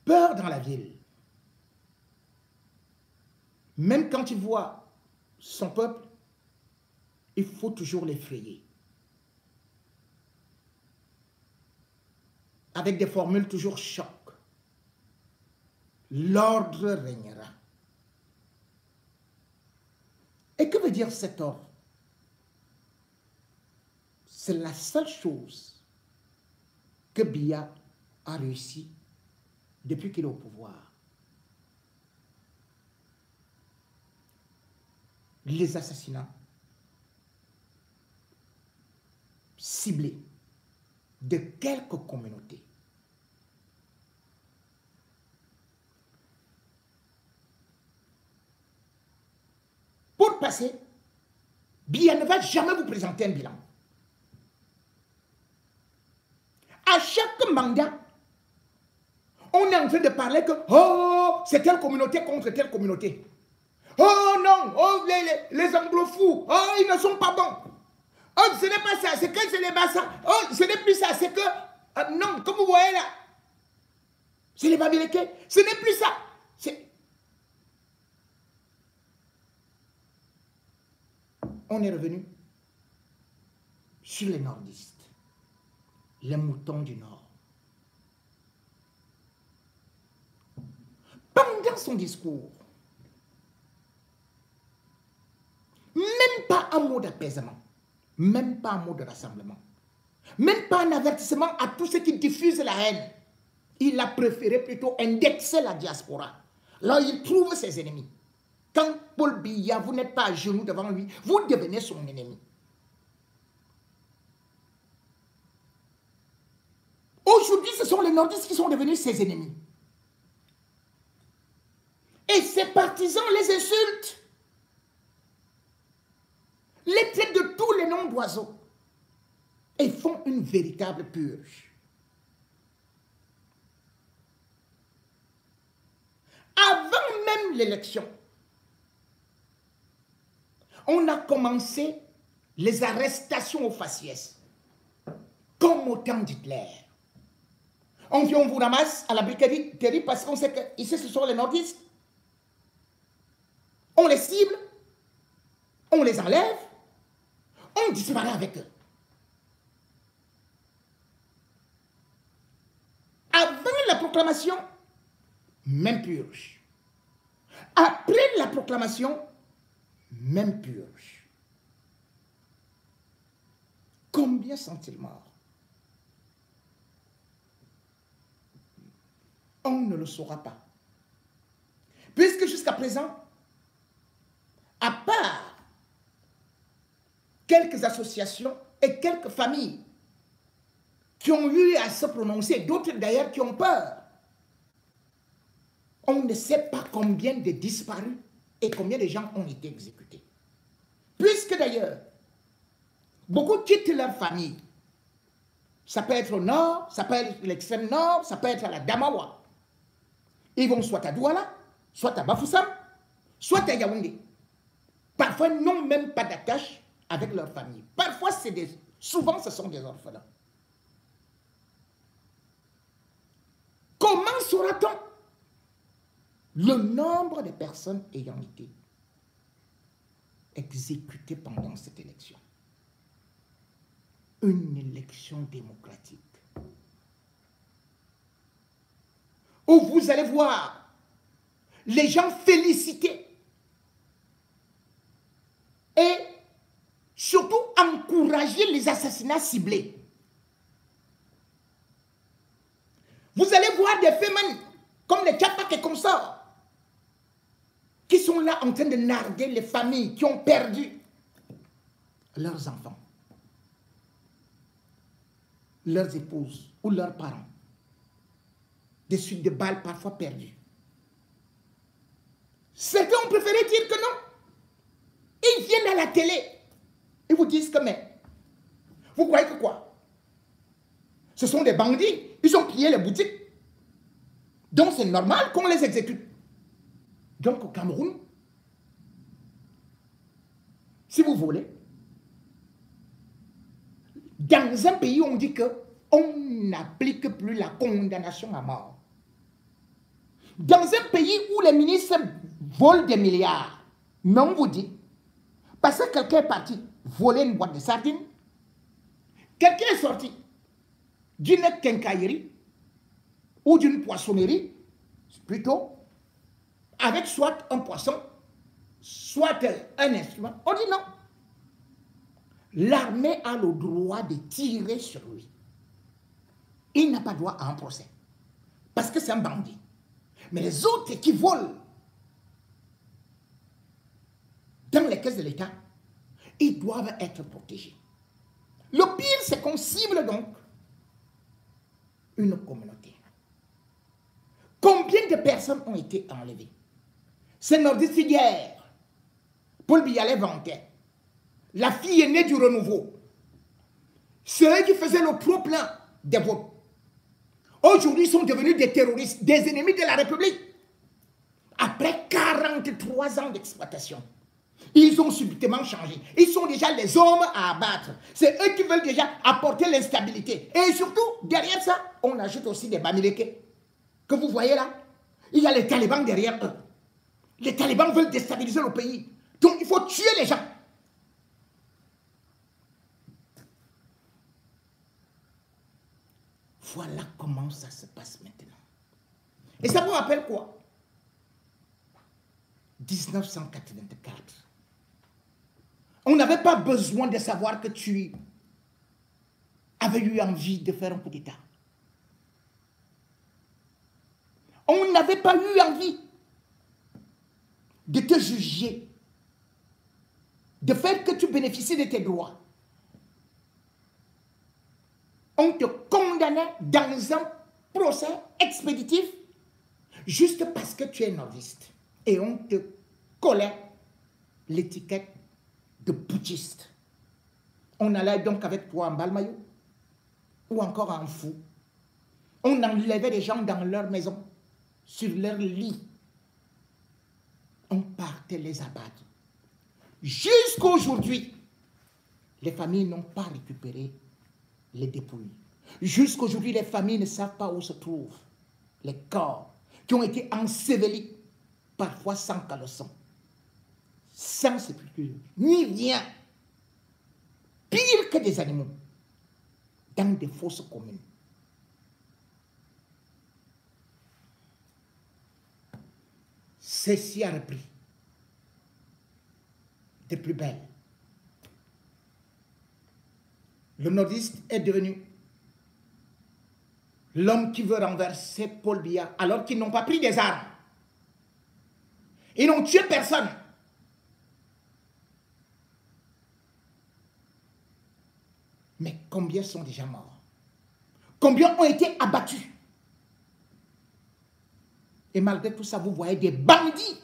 peur dans la ville. Même quand il voit son peuple, il faut toujours l'effrayer. Avec des formules toujours choc. L'ordre régnera. Et que veut dire cet ordre? C'est la seule chose que Biya a réussi depuis qu'il est au pouvoir. Les assassinats ciblés de quelques communautés. Pour passer, Biya ne va jamais vous présenter un bilan. À chaque mandat, on est en train de parler que oh, c'est telle communauté contre telle communauté. Oh non, oh, les anglo-fous, oh, ils ne sont pas bons. Oh, ce n'est pas ça, c'est que ce n'est pas ça. Oh, ce n'est plus ça, c'est que... non, comme vous voyez là, c'est les Bamileke, ce n'est plus ça. On est revenu sur les nordistes, les moutons du Nord. Pendant son discours, même pas un mot d'apaisement, même pas un mot de rassemblement, même pas un avertissement à tous ceux qui diffusent la haine. Il a préféré plutôt indexer la diaspora. Là, il trouve ses ennemis. Quand Paul Biya, vous n'êtes pas à genoux devant lui, vous devenez son ennemi. Aujourd'hui, ce sont les nordistes qui sont devenus ses ennemis. Et ses partisans les insultent. Les traitent de tous les noms d'oiseaux. Et font une véritable purge. Avant même l'élection, on a commencé les arrestations aux faciès, comme au temps d'Hitler. On vient, on vous ramasse à la briqueterie parce qu'on sait que ici ce sont les nordistes. On les cible, on les enlève, on disparaît avec eux. Avant la proclamation, même purge. Après la proclamation, même purge. Combien sont-ils morts? On ne le saura pas. Puisque jusqu'à présent, à part quelques associations et quelques familles qui ont eu à se prononcer, d'autres d'ailleurs qui ont peur, on ne sait pas combien de disparus et combien de gens ont été exécutés. Puisque d'ailleurs, beaucoup quittent leur famille. Ça peut être au nord, ça peut être l'extrême nord, ça peut être à la Damawa. Ils vont soit à Douala, soit à Bafoussam, soit à Yaoundé. Parfois, n'ont même pas d'attache avec leur famille. Parfois, souvent, ce sont des orphelins. Comment saura-t-on le nombre de personnes ayant été exécutées pendant cette élection? Une élection démocratique. Où vous allez voir les gens féliciter et surtout encourager les assassinats ciblés. Vous allez voir des femmes comme les Tchapak et comme ça, qui sont là en train de narguer les familles qui ont perdu leurs enfants, leurs épouses ou leurs parents, des suites de balles parfois perdues. Certains ont préféré dire que non. Ils viennent à la télé et vous disent que mais, vous croyez que quoi? Ce sont des bandits, ils ont pillé les boutiques. Donc c'est normal qu'on les exécute. Donc au Cameroun, si vous voulez, dans un pays où on dit qu'on n'applique plus la condamnation à mort, Dans un pays où les ministres volent des milliards, mais on vous dit, parce que quelqu'un est parti voler une boîte de sardines, quelqu'un est sorti d'une quincaillerie ou d'une poissonnerie, plutôt, avec soit un poisson, soit un instrument. On dit non. L'armée a le droit de tirer sur lui. Il n'a pas droit à un procès. Parce que c'est un bandit. Mais les autres qui volent dans les caisses de l'État, ils doivent être protégés. Le pire, c'est qu'on cible donc une communauté. Combien de personnes ont été enlevées? C'est nordiste hier. Paul Biya vantait. La fille aînée du renouveau. C'est eux qui faisaient le trop-plein des votes. Aujourd'hui, ils sont devenus des terroristes, des ennemis de la République. Après 43 ans d'exploitation, ils ont subitement changé. Ils sont déjà les hommes à abattre. C'est eux qui veulent déjà apporter l'instabilité. Et surtout, derrière ça, on ajoute aussi des Bamileke. Que vous voyez là, il y a les talibans derrière eux. Les talibans veulent déstabiliser le pays. Donc, il faut tuer les gens. Voilà comment ça se passe maintenant. Et ça vous rappelle quoi? 1984. On n'avait pas besoin de savoir que tu avais eu envie de faire un coup d'État. On n'avait pas eu envie de te juger, de faire que tu bénéficies de tes droits. On te condamnait dans un procès expéditif juste parce que tu es nordiste. Et on te collait l'étiquette de putschiste. On allait donc avec toi en Balmayo ou encore en Fou. On enlevait les gens dans leur maison, sur leur lit. On partait les abattre. Jusqu'à aujourd'hui, les familles n'ont pas récupéré les dépouilles. Jusqu'à aujourd'hui, les familles ne savent pas où se trouvent les corps qui ont été ensevelis, parfois sans caleçon, sans sépulture, ni rien. Pire que des animaux, dans des fosses communes. Ceci a repris de plus belle. Le nordiste est devenu l'homme qui veut renverser Paul Biya alors qu'ils n'ont pas pris des armes. Ils n'ont tué personne. Mais combien sont déjà morts? Combien ont été abattus? Et malgré tout ça, vous voyez des bandits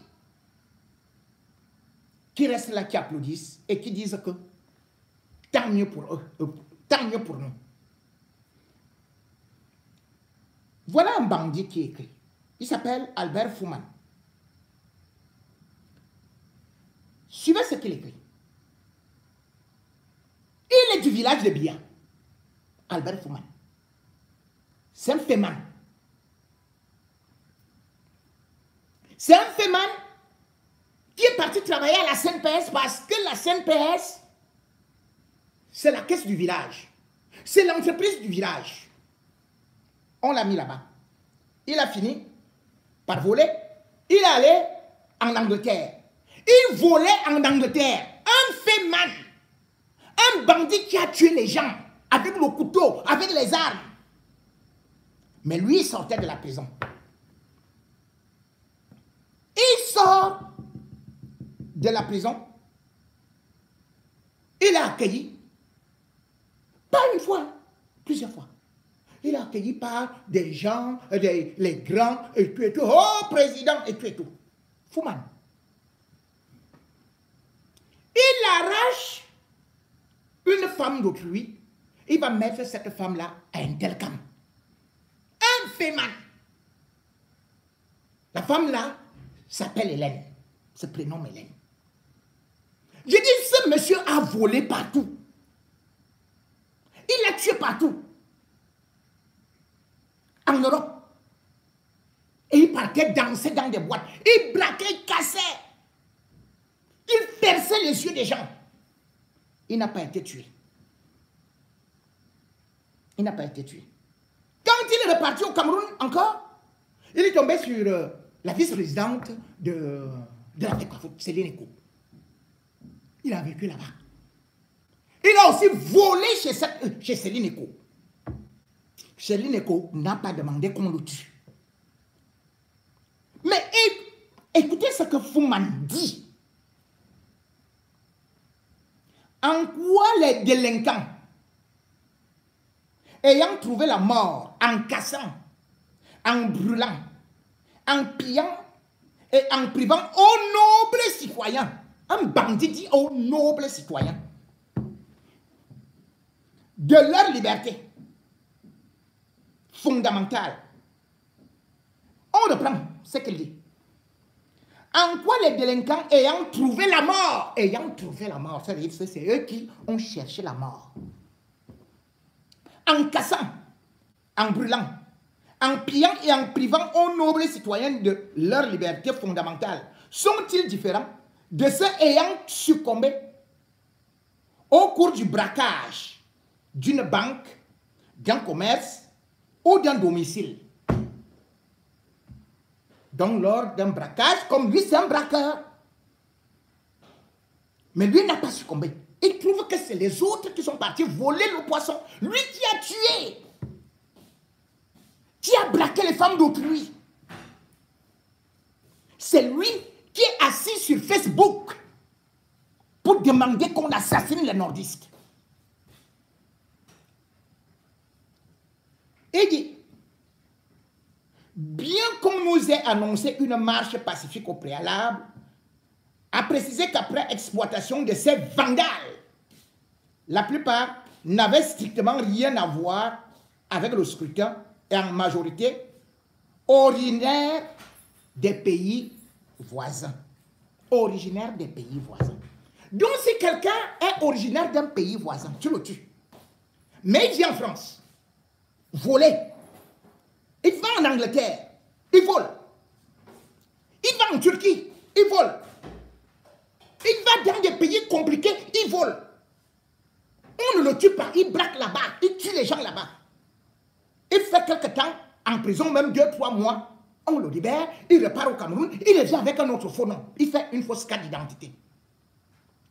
qui restent là, qui applaudissent et qui disent que tant mieux pour eux, tant mieux pour nous. Voilà un bandit qui écrit. Il s'appelle Albert Fouman. Suivez ce qu'il écrit. Il est du village de Biya. Albert Fouman. C'est un féman. C'est un féman qui est parti travailler à la CNPS parce que la CNPS, c'est la caisse du village. C'est l'entreprise du village. On l'a mis là-bas. Il a fini par voler. Il est allé en Angleterre. Il volait en Angleterre. Un féman. Un bandit qui a tué les gens avec le couteau, avec les armes. Mais lui, il sortait de la prison. Il sort de la prison. Il est accueilli. Pas une fois, plusieurs fois. Il est accueilli par des gens, les grands, et tout et tout. Oh, président, et tout et tout. Fouman. Il arrache une femme d'autrui. Il va mettre cette femme-là à un tel camp. Un féman. La femme-là s'appelle Hélène. Se prénomme Hélène. Je dis, ce monsieur a volé partout. Il a tué partout. En Europe. Et il part braquait, dansait dans des boîtes. Il braquait, il cassait. Il perçait les yeux des gens. Il n'a pas été tué. Il n'a pas été tué. Quand il est reparti au Cameroun encore, il est tombé sur la vice-présidente de la FECAFOOT, Céline Eko. Il a vécu là-bas. Il a aussi volé chez Céline Eko. Céline Eko n'a pas demandé qu'on le tue. Mais écoutez ce que Fouman dit. En quoi les délinquants, ayant trouvé la mort en cassant, en brûlant, en pillant et en privant aux nobles citoyens, un bandit dit aux nobles citoyens de leur liberté fondamentale. On reprend ce qu'il dit. En quoi les délinquants ayant trouvé la mort, ça veut dire que c'est eux qui ont cherché la mort. En cassant, en brûlant, en pillant et en privant aux nobles citoyens de leur liberté fondamentale, sont-ils différents de ceux ayant succombé au cours du braquage d'une banque, d'un commerce ou d'un domicile? Donc, lors d'un braquage, comme lui, c'est un braqueur. Mais lui n'a pas succombé. Il trouve que c'est les autres qui sont partis voler le poisson. Lui qui a tué, qui a braqué les femmes d'autrui. C'est lui qui est assis sur Facebook pour demander qu'on assassine les nordistes. Il dit, bien qu'on nous ait annoncé une marche pacifique au préalable, a précisé qu'après exploitation de ces vandales, la plupart n'avaient strictement rien à voir avec le scrutin et en majorité originaires des pays voisins. Originaires des pays voisins. Donc si quelqu'un est originaire d'un pays voisin, tu le tues. Mais il vient en France, voler. Il va en Angleterre, il vole. Il va en Turquie, il vole. Il va dans des pays compliqués, il vole. On ne le tue pas, il braque là-bas, il tue les gens là-bas. Il fait quelque temps en prison, même 2-3 mois. On le libère, il repart au Cameroun, il revient avec un autre faux nom. Il fait une fausse carte d'identité.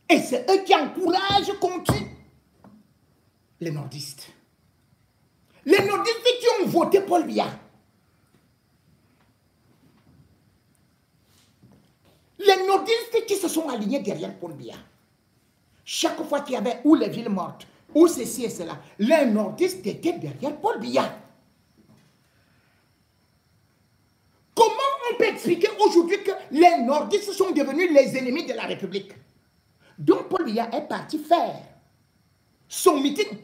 Et c'est eux qui encouragent qu'on tue les nordistes. Les nordistes qui ont voté Paul Biya. Les nordistes qui se sont alignés derrière Paul Biya. Chaque fois qu'il y avait ou les villes mortes, ou ceci et cela, les nordistes étaient derrière Paul Biya. Comment on peut expliquer aujourd'hui que les nordistes sont devenus les ennemis de la République? Donc Paul Biya est parti faire son meeting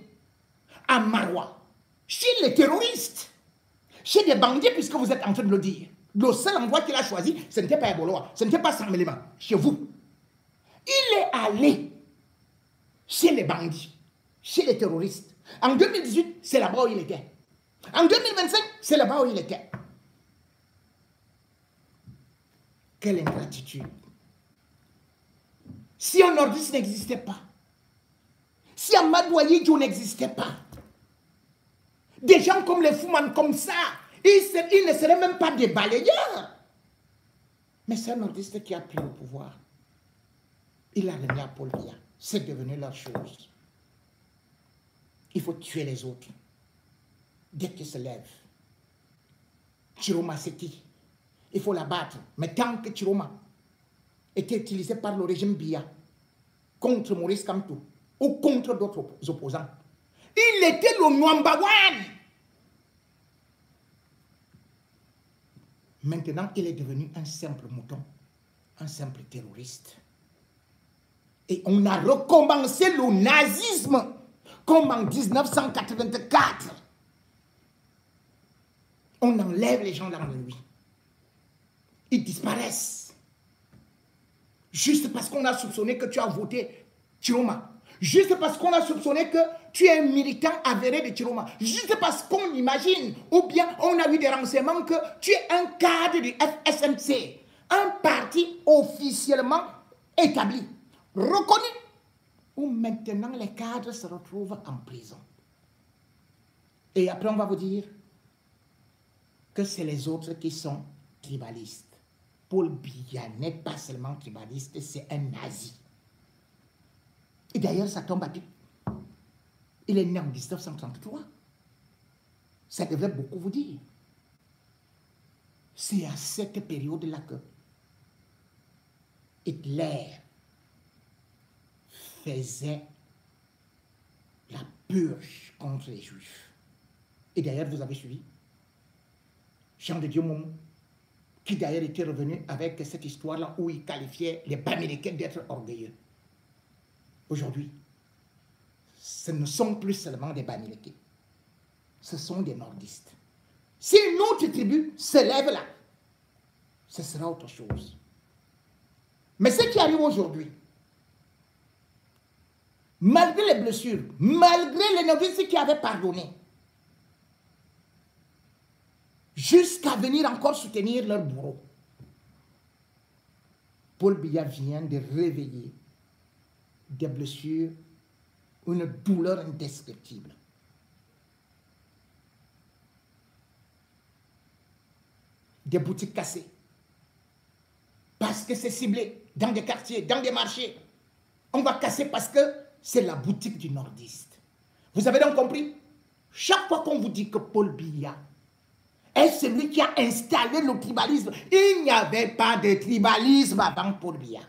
à Maroua, chez les terroristes, chez des bandits, puisque vous êtes en train de le dire. Le seul endroit qu'il a choisi, ce n'était pas Eboloa, ce n'était pas Saint-Méléman, chez vous. Il est allé chez les bandits, chez les terroristes. En 2018, c'est là-bas où il était. En 2025, c'est là-bas où il était. Quelle ingratitude. Si un nordiste n'existait pas, si Amadou Ahidjo n'existait pas, des gens comme les Fouman, comme ça, ils ne seraient même pas des balayeurs. Mais c'est un nordiste qui a pris le pouvoir. Il a remis à Paul Biya. C'est devenu leur chose. Il faut tuer les autres. Dès qu'ils se lèvent. Chiroma, c'est qui? Il faut l'abattre. Mais tant que Chiroma était utilisé par le régime Biya contre Maurice Kamto ou contre d'autres opposants, il était le number one. Maintenant, il est devenu un simple mouton, un simple terroriste. Et on a recommencé le nazisme comme en 1984. On enlève les gens dans la nuit. Ils disparaissent. Juste parce qu'on a soupçonné que tu as voté Chiroma. Juste parce qu'on a soupçonné que tu es un militant avéré de Chiroma, juste parce qu'on imagine, ou bien on a eu des renseignements que tu es un cadre du FSMC, un parti officiellement établi, reconnu, où maintenant les cadres se retrouvent en prison. Et après on va vous dire que c'est les autres qui sont tribalistes. Paul Biya n'est pas seulement tribaliste, c'est un nazi. Et d'ailleurs, ça tombe à pic. Il est né en 1933. Ça devrait beaucoup vous dire. C'est à cette période-là que Hitler faisait la purge contre les Juifs. Et d'ailleurs, vous avez suivi Jean de Dieu Momo, qui d'ailleurs était revenu avec cette histoire-là où il qualifiait les Bamileke d'être orgueilleux. Aujourd'hui, ce ne sont plus seulement des Bamileke, ce sont des nordistes. Si une autre tribu se lève là, ce sera autre chose. Mais ce qui arrive aujourd'hui, malgré les blessures, malgré les nordistes qui avaient pardonné, jusqu'à venir encore soutenir leur bourreau, Paul Biya vient de réveiller des blessures, une douleur indescriptible. Des boutiques cassées. Parce que c'est ciblé dans des quartiers, dans des marchés. On va casser parce que c'est la boutique du nordiste. Vous avez donc compris? Chaque fois qu'on vous dit que Paul Biya est celui qui a installé le tribalisme, il n'y avait pas de tribalisme avant Paul Biya.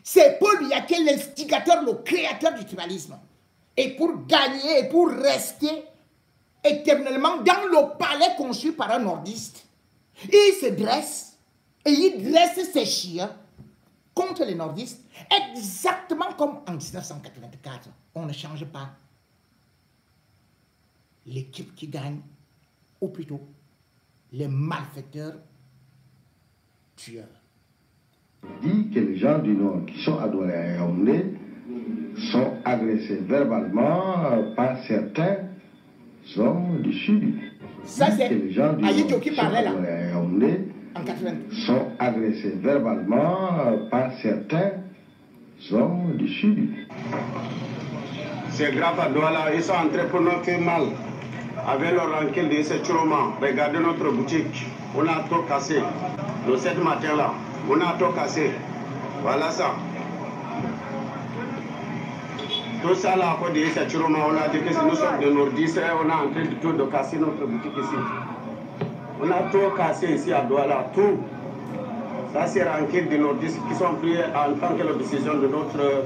C'est Paul Biya qui est l'instigateur, le créateur du tribalisme. Et pour gagner, et pour rester éternellement dans le palais conçu par un nordiste, il se dresse, et il dresse ses chiens contre les nordistes, exactement comme en 1984. On ne change pas l'équipe qui gagne, ou plutôt les malfaiteurs tueurs. Dit que les gens du Nord qui sont adorés à Yaoundé sont agressés verbalement par certains hommes du Sud. Ça, c'est Aïdjo qui parlait là, Yaoundé en 80. sont agressés verbalement par certains hommes du Sud. C'est grave à Douala, ils sont entrés pour notre mal. Avec leur rankel de ce Chiroma, regardez notre boutique. On a tout cassé. Le 7 matin là, on a tout cassé. Voilà ça. Tout ça là, à cause de ce Chiroma, on a dit que nous sommes de nordistes, on a en train de tout de casser notre boutique ici. On a tout cassé ici à Douala, tout. Ça c'est rankel de nordistes qui sont pris en tant que la décision de notre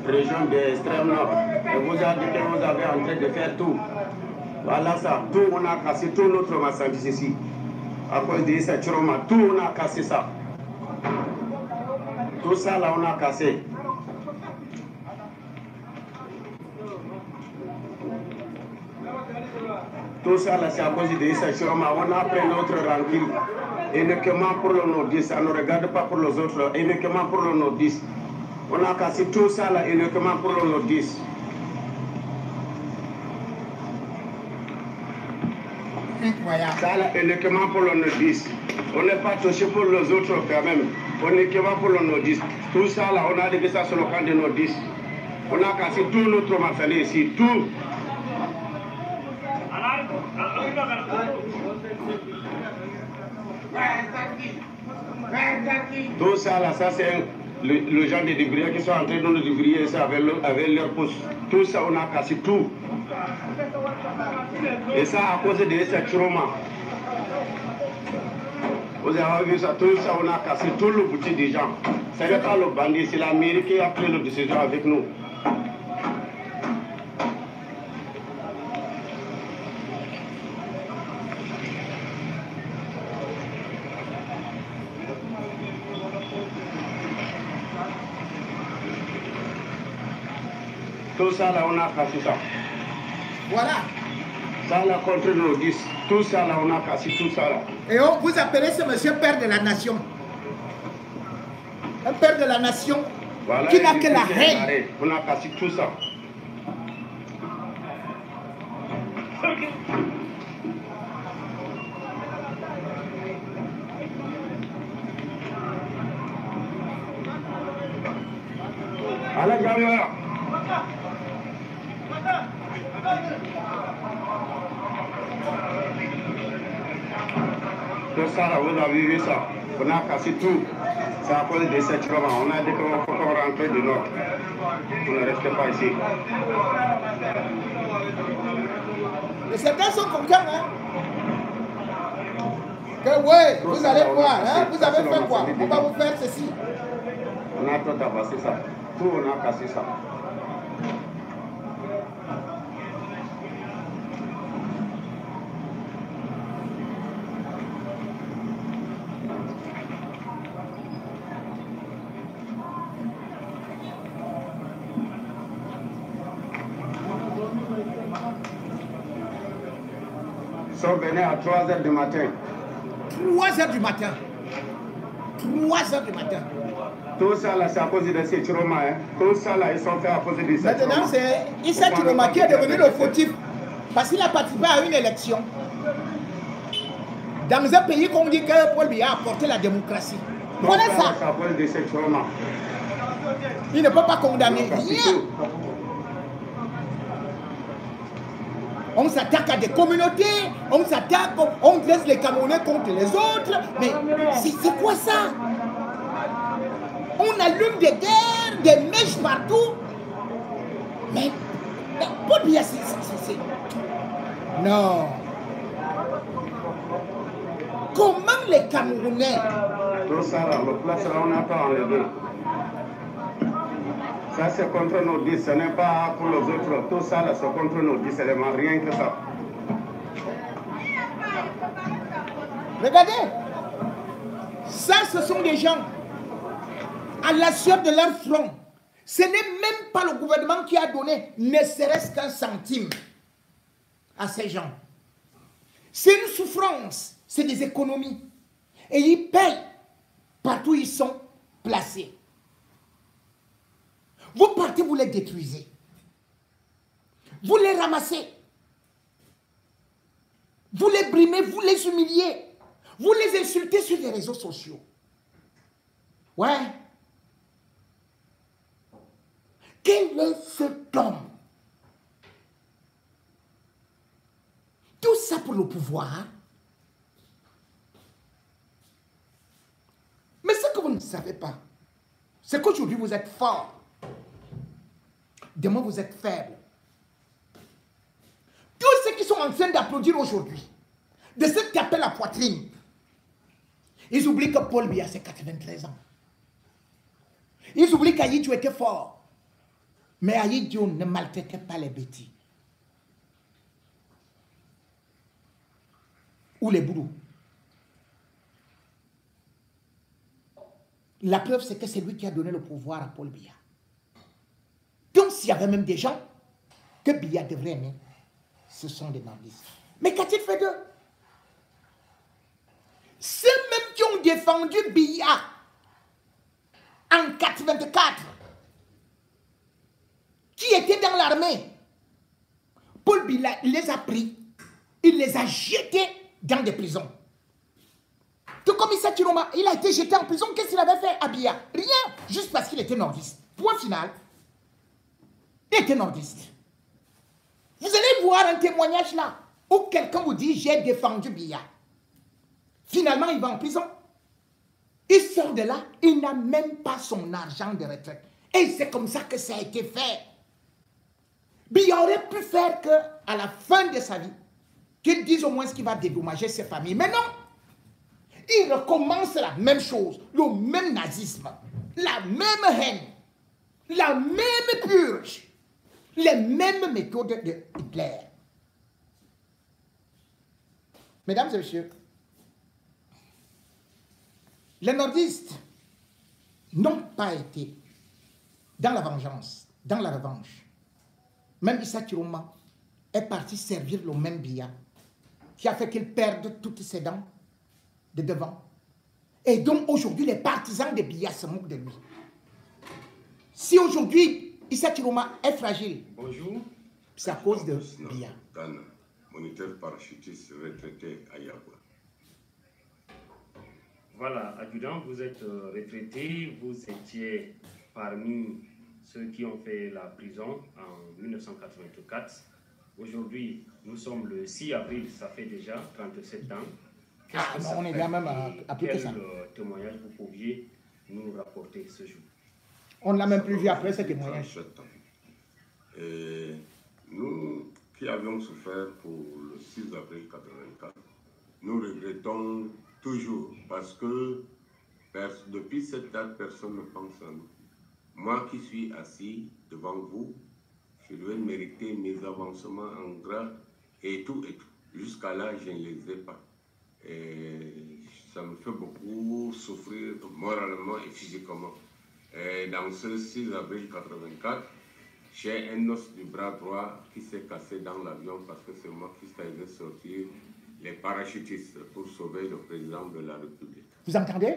région de l'extrême nord. Et vous avez dit que vous avez en train de faire tout. Voilà ça, tout on a cassé, tout notre marchandise ici. À cause de ce Chiroma, tout on a cassé ça. Tout ça là on a cassé. Tout ça là c'est à cause de ce Chiroma. On a pris notre rancune uniquement pour le nordiste. Ça ne regarde pas pour les autres, uniquement pour le nordiste. On a cassé tout ça là uniquement pour le nordiste. Incroyable. Ça là uniquement pour le nordiste. On n'est pas touché pour les autres quand même. On est uniquement pour le nordiste. Tout ça là, on a dit que ça sur le camp des nordistes. On a cassé tout notre marchandise ici, tout. Tout ça là, ça c'est le genre de débris qui sont en train de nous débrouiller ça avec leur pouce. Tout ça, on a cassé tout. Et ça à cause de ce Chiroma. Vous avez vu ça, tout ça, on a cassé tout le boutique des gens. Ce n'est pas le bandit, c'est la mairie qui a pris la décision avec nous. Tout ça là, on a cassé ça. Voilà. Ça là contre nos 10. Tout ça là, on a cassé tout ça là. Et on vous appelez ce monsieur père de la nation. Un père de la nation, voilà, qui n'a que la haine. On a cassé tout ça. Allez, Gabriel. Tout ça, là, vous avez vu ça. On a cassé tout. C'est à cause de cette robe. On a dit qu'il faut qu'on rentre du nord. On ne reste pas ici. Et certains sont contents, hein? Que ouais, vous allez voir, hein? Vous avez fait quoi? On va vous faire ceci. On a tout tabassé ça. Tout, on a cassé ça. Ils sont venus à 3 h du matin. 3 h du matin. 3 h du matin. Tout ça là, c'est à cause de ces Chiroma. Hein. Tout ça là, ils sont faits à cause de ces Maintenant, c'est Issa Chiroma qui est devenu le fautif parce qu'il a participé à une élection. Dans un pays qu'on dit que Paul Biya a apporté la démocratie. Voilà ça. C'est à cause de ces Chiroma. Il ne peut pas condamner rien. On s'attaque à des communautés, on s'attaque, on dresse les Camerounais contre les autres. Mais c'est quoi ça? On allume des guerres, des mèches partout. Mais Paul Biya, c'est... Non. Comment les Camerounais... Tout ça là, le place là, on n'a pas enlevé. Ça c'est contre nos 10, ce n'est pas pour les autres. Tout ça là, c'est contre nos 10, c'est vraiment rien que ça. Regardez. Ça, ce sont des gens à la sueur de leur front. Ce n'est même pas le gouvernement qui a donné, ne serait-ce qu'un centime à ces gens. C'est une souffrance, c'est des économies. Et ils payent partout où ils sont placés. Vous partez, vous les détruisez. Vous les ramassez. Vous les brimez, vous les humiliez. Vous les insultez sur les réseaux sociaux. Ouais. Quel est cet homme? Tout ça pour le pouvoir. Mais ce que vous ne savez pas, c'est qu'aujourd'hui vous êtes fort. Demain vous êtes faible. Tous ceux qui sont en train d'applaudir aujourd'hui, de se taper la poitrine, ils oublient que Paul Biya c'est 93 ans. Ils oublient qu'Aïdjo était fort. Mais Aïdjo ne maltraitait pas les bêtis. Ou les bourreaux. La preuve, c'est que c'est lui qui a donné le pouvoir à Paul Biya. Donc, s'il y avait même des gens que Biya devrait aimer, ce sont des nordistes. Mais qu'a-t-il fait d'eux? Ceux-mêmes qui ont défendu Biya en 84, qui étaient dans l'armée, Paul Biya les a pris, il les a jetés dans des prisons. Tout comme Issa Chiroma, il a été jeté en prison. Qu'est-ce qu'il avait fait à Biya? Rien, juste parce qu'il était nordiste. Point final. Il était nordiste. Vous allez voir un témoignage là, où quelqu'un vous dit, j'ai défendu Biya. Finalement, il va en prison. Il sort de là, il n'a même pas son argent de retraite. Et c'est comme ça que ça a été fait. Biya aurait pu faire qu'à la fin de sa vie, qu'il dise au moins ce qui va dédommager ses familles. Mais non! Il recommence la même chose, le même nazisme, la même haine, la même purge, les mêmes méthodes de Hitler. Mesdames et messieurs, les nordistes n'ont pas été dans la vengeance, dans la revanche. Même Issa Chiroma est parti servir le même Biya qui a fait qu'il perde toutes ses dents de devant. Et donc aujourd'hui, les partisans de Biya se moquent de lui. Si aujourd'hui, Issa Chiroma est fragile, c'est à cause de Biya. moniteur parachutiste retraité à Yagua. Voilà, adjudant, vous êtes retraité, vous étiez parmi ceux qui ont fait la prison en 1984. Aujourd'hui, nous sommes le 6 avril, ça fait déjà 37 ans. Ah non, on est bien même à plus que ça. Quel témoignage vous pouviez nous rapporter ce jour? On ne l'a même plus vu après ce témoignage. 37 ans. Et nous qui avions souffert pour le 6 avril 84, nous regrettons toujours parce que depuis cette date, personne ne pense à nous. Moi qui suis assis devant vous, je devais mériter mes avancements en grade et tout et tout. Jusqu'à là, je ne les ai pas. Et ça me fait beaucoup souffrir moralement et physiquement. Et dans ce 6 avril 84, j'ai un os du bras droit qui s'est cassé dans l'avion parce que c'est moi qui faisais sortir les parachutistes pour sauver le président de la République. Vous entendez?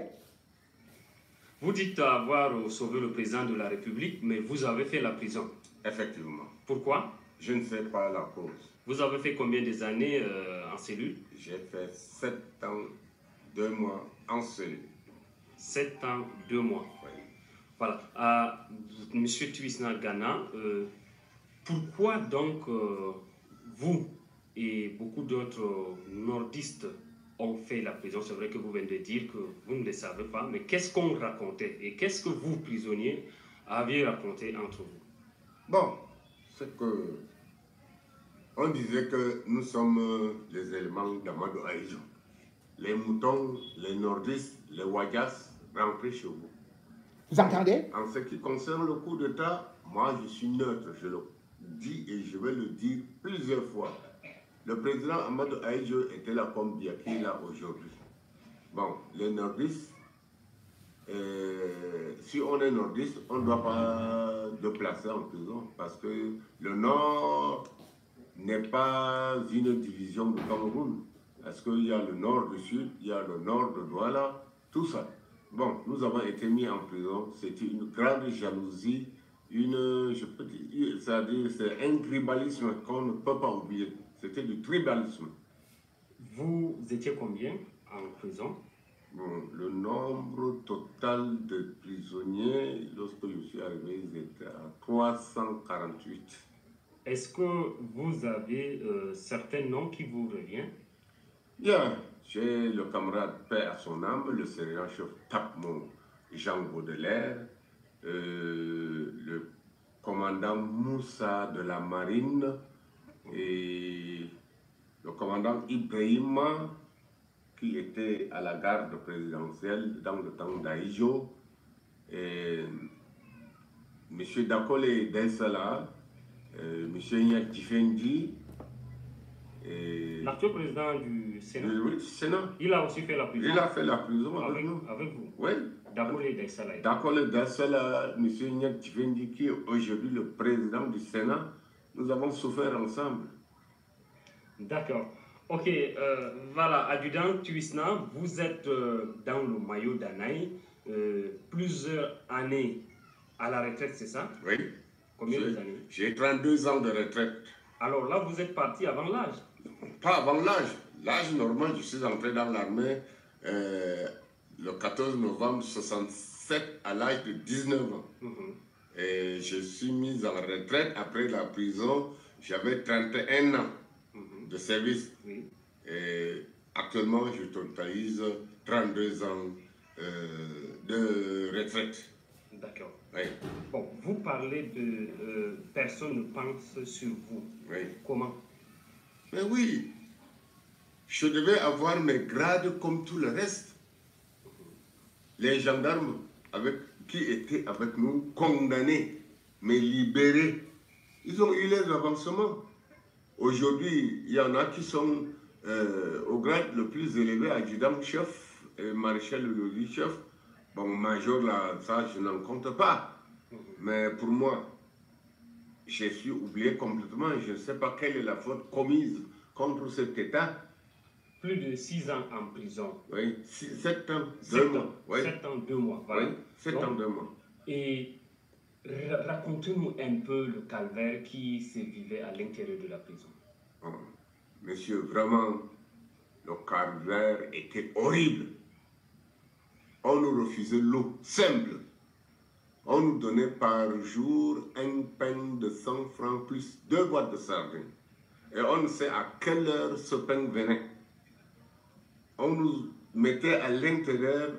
Vous dites avoir sauvé le président de la République, mais vous avez fait la prison. Effectivement. Pourquoi? Je ne sais pas la cause. Vous avez fait combien d'années en cellule? J'ai fait 7 ans, 2 mois en cellule. 7 ans, 2 mois. Oui. Voilà. Monsieur Tuisna Ghana, pourquoi donc vous et beaucoup d'autres nordistes ont fait la prison? C'est vrai que vous venez de dire que vous ne le savez pas, mais qu'est-ce qu'on racontait et qu'est-ce que vous, prisonniers, aviez raconté entre vous? Bon, c'est que on disait que nous sommes les éléments d'Amadou Ahidjo. Les moutons, les nordistes, les Wagas rentrés chez vous. Vous entendez? En ce qui concerne le coup d'État, moi je suis neutre, je le dis et je vais le dire plusieurs fois. Le président Amadou Ahidjo était là comme Biaki est là aujourd'hui. Bon, les nordistes, si on est nordiste, on ne doit pas le placer en prison parce que le nord n'est pas une division du Cameroun. Parce qu'il y a le nord du sud, il y a le nord de Douala, tout ça. Bon, nous avons été mis en prison, c'était une grande jalousie, je peux dire, c'est-à-dire c'est un tribalisme qu'on ne peut pas oublier. C'était du tribalisme. Vous étiez combien en prison? Bon, le nombre total de prisonniers, lorsque je suis arrivé, ils étaient à 348. Est-ce que vous avez certains noms qui vous reviennent? Bien, j'ai le camarade paix à son âme, le sergent-chef Tapmo Jean Baudelaire, le commandant Moussa de la marine et le commandant Ibrahima qui était à la garde présidentielle dans le temps d'Ahidjo, et M. Dakole Densala, M. Nyat Tifendi, l'actuel président du Sénat. Du Sénat. Il a aussi fait la prison. Il a fait la prison avec nous. Avec vous. Oui. Dakole Densala. Dakole Densala, M. Nyat Tifendi, qui est aujourd'hui le président du Sénat, nous avons souffert ensemble. D'accord. Ok, voilà, adjudant Tuisna, vous êtes dans le maillot d'Anaï, plusieurs années à la retraite, c'est ça? Oui. Combien d'années? J'ai 32 ans de retraite. Alors là, vous êtes parti avant l'âge? Pas avant l'âge. L'âge normal, je suis entré dans l'armée le 14 novembre 67 à l'âge de 19 ans. Et je suis mis en retraite après la prison, j'avais 31 ans de service. Oui. Et actuellement, je totalise 32 ans de retraite. D'accord. Oui. Bon, vous parlez de personne ne pense sur vous. Oui. Comment? Mais oui, je devais avoir mes grades comme tout le reste. Les gendarmes qui étaient avec nous, condamnés, mais libérés, ils ont eu les avancements. Aujourd'hui, il y en a qui sont au grade le plus élevé, adjudant-chef, maréchal le chef. Bon, major, là, ça, je n'en compte pas. Mais pour moi, je suis oublié complètement. Je ne sais pas quelle est la faute commise contre cet État. Plus de 6 ans en prison. Oui, 7 ans, 2 mois. Oui. 7 ans, 2 mois. Voilà. Oui, 7 ans, 2 mois. Et racontez-nous un peu le calvaire qui se vivait à l'intérieur de la prison. Bon. M. monsieur, vraiment, le calvaire était horrible. On nous refusait l'eau simple. On nous donnait par jour un pain de 100 francs plus 2 boîtes de sardines. Et on ne sait à quelle heure ce pain venait. On nous mettait à l'intérieur.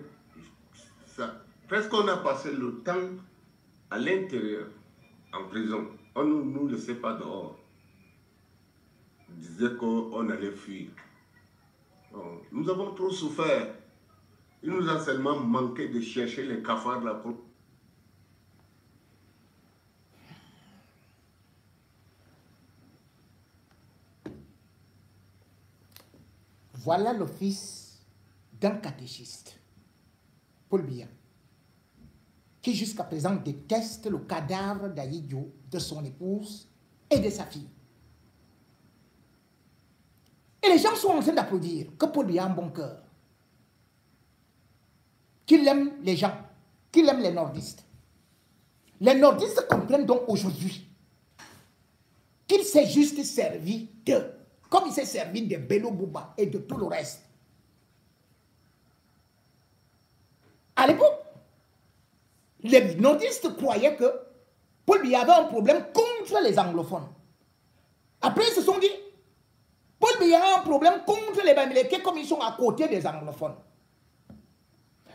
Presque on a passé le temps à l'intérieur, en prison. On ne nous laissait pas dehors. On disait qu'on allait fuir. Bon, nous avons trop souffert. Il nous a seulement manqué de chercher les cafards de la cour. Voilà le fils d'un catéchiste, Paul Biya, qui jusqu'à présent déteste le cadavre d'Aïdjo, de son épouse et de sa fille. Et les gens sont en train d'applaudir que Paul Biya a un bon cœur, qu'il aime les gens, qu'il aime les nordistes. Les nordistes comprennent donc aujourd'hui qu'il s'est juste servi d'eux, comme il s'est servi de Bello Bouba et de tout le reste. À l'époque, les nordistes croyaient que Paul Biya avait un problème contre les anglophones. Après, ils se sont dit, Paul Biya a un problème contre les Bamileke comme ils sont à côté des anglophones.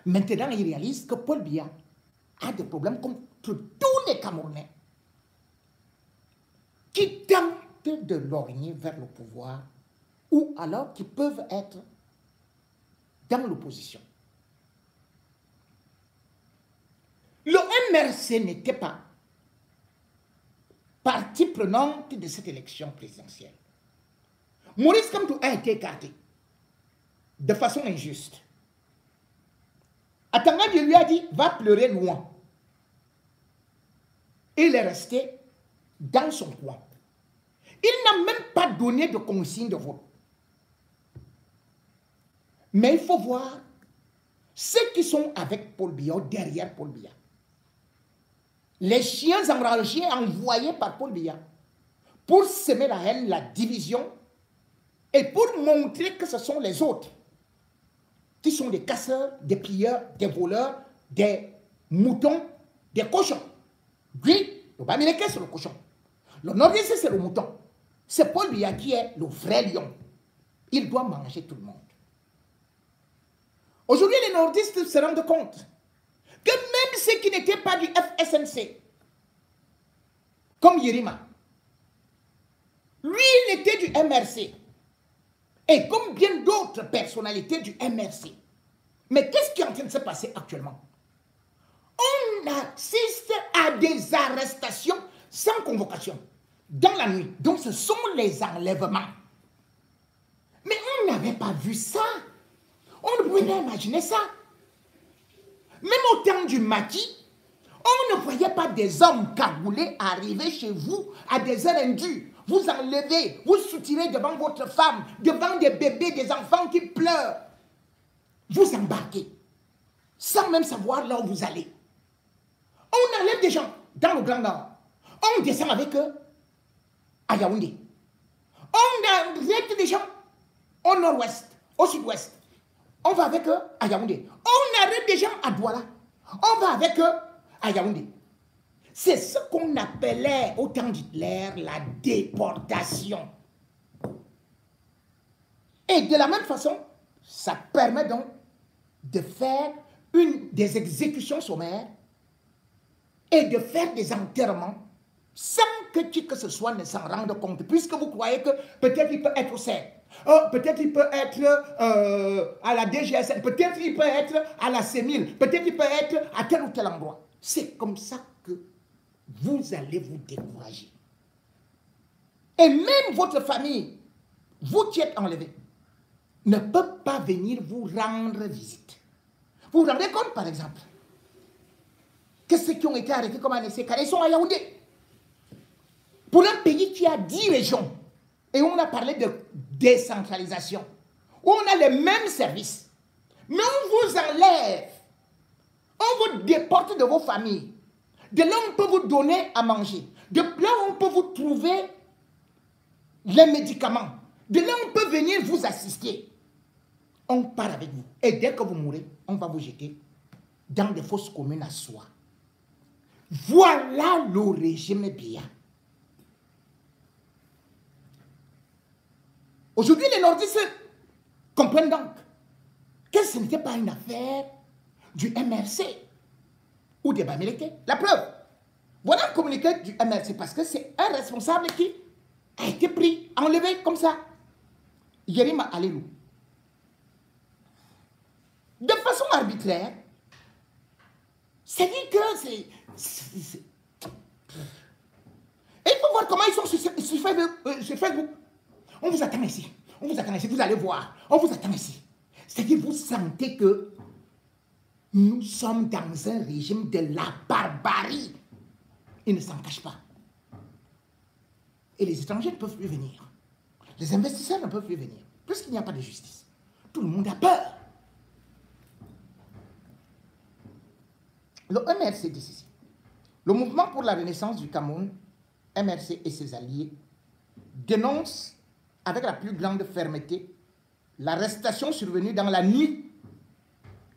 Maintenant, ils réalisent que Paul Biya a des problèmes contre tous les Camerounais qui tentent de lorgner vers le pouvoir ou alors qui peuvent être dans l'opposition. Le MRC n'était pas partie prenante de cette élection présidentielle. Maurice Kamto a été écarté de façon injuste. Atangadi lui a dit, va pleurer loin. Il est resté dans son coin. Il n'a même pas donné de consigne de vote. Mais il faut voir ceux qui sont avec Paul Biya, derrière Paul Biya. Les chiens enragés envoyés par Paul Biya pour semer la haine, la division et pour montrer que ce sont les autres qui sont des casseurs, des pilleurs, des voleurs, des moutons, des cochons. Lui, le Bamileke, c'est le cochon. Le nordiste, c'est le mouton. C'est Paul Biya qui est le vrai lion. Il doit manger tout le monde. Aujourd'hui, les nordistes se rendent compte que même ceux qui n'étaient pas du FSNC, comme Yerima, lui, il était du MRC. Et comme bien d'autres personnalités du MRC. Mais qu'est-ce qui est en train de se passer actuellement? On assiste à des arrestations sans convocation, dans la nuit. Donc ce sont les enlèvements. Mais on n'avait pas vu ça. On ne pouvait pas imaginer ça. Même au temps du maquis, on ne voyait pas des hommes cagoulés arriver chez vous à des heures indues. Vous enlevez, vous soutirez devant votre femme, devant des bébés, des enfants qui pleurent. Vous embarquez, sans même savoir là où vous allez. On enlève des gens dans le Grand Nord. On descend avec eux à Yaoundé. On arrête des gens au nord-ouest, au sud-ouest. On va avec eux à Yaoundé. On arrête des gens à Douala. On va avec eux à Yaoundé. C'est ce qu'on appelait au temps d'Hitler la déportation. Et de la même façon, ça permet donc de faire des exécutions sommaires et de faire des enterrements sans que qui que ce soit ne s'en rende compte, puisque vous croyez que peut-être il peut être au CERN, peut-être il peut être à la DGSN, peut-être il peut être à la CEMIL, peut-être il peut être à tel ou tel endroit. C'est comme ça que vous allez vous décourager. Et même votre famille, vous qui êtes enlevé, ne peut pas venir vous rendre visite. Vous vous rendez compte, par exemple, que ceux qui ont été arrêtés comme Anessé Kare sont à Yaoundé. Pour un pays qui a 10 régions, et on a parlé de décentralisation, où on a les mêmes services, mais on vous enlève, on vous déporte de vos familles. De là, on peut vous donner à manger. De là, on peut vous trouver les médicaments. De là, on peut venir vous assister. On part avec vous. Et dès que vous mourrez, on va vous jeter dans des fosses communes à soi. Voilà le régime Biya. Aujourd'hui, les nordistes comprennent donc que ce n'était pas une affaire du MRC ou des Bamileke. La preuve, voilà un communiqué du MRC parce que c'est un responsable qui a été pris, enlevé comme ça. Yerima Alilou. De façon arbitraire, c'est-à-dire que c'est... Et il faut voir comment ils sont sur Facebook. On vous attend ici. On vous attend ici. Vous allez voir. On vous attend ici. C'est-à-dire vous sentez que nous sommes dans un régime de la barbarie. Ils ne s'en cachent pas. Et les étrangers ne peuvent plus venir. Les investisseurs ne peuvent plus venir. Puisqu'il n'y a pas de justice. Tout le monde a peur. Le MRC dit ceci. Le mouvement pour la renaissance du Cameroun, MRC et ses alliés, dénonce avec la plus grande fermeté l'arrestation survenue dans la nuit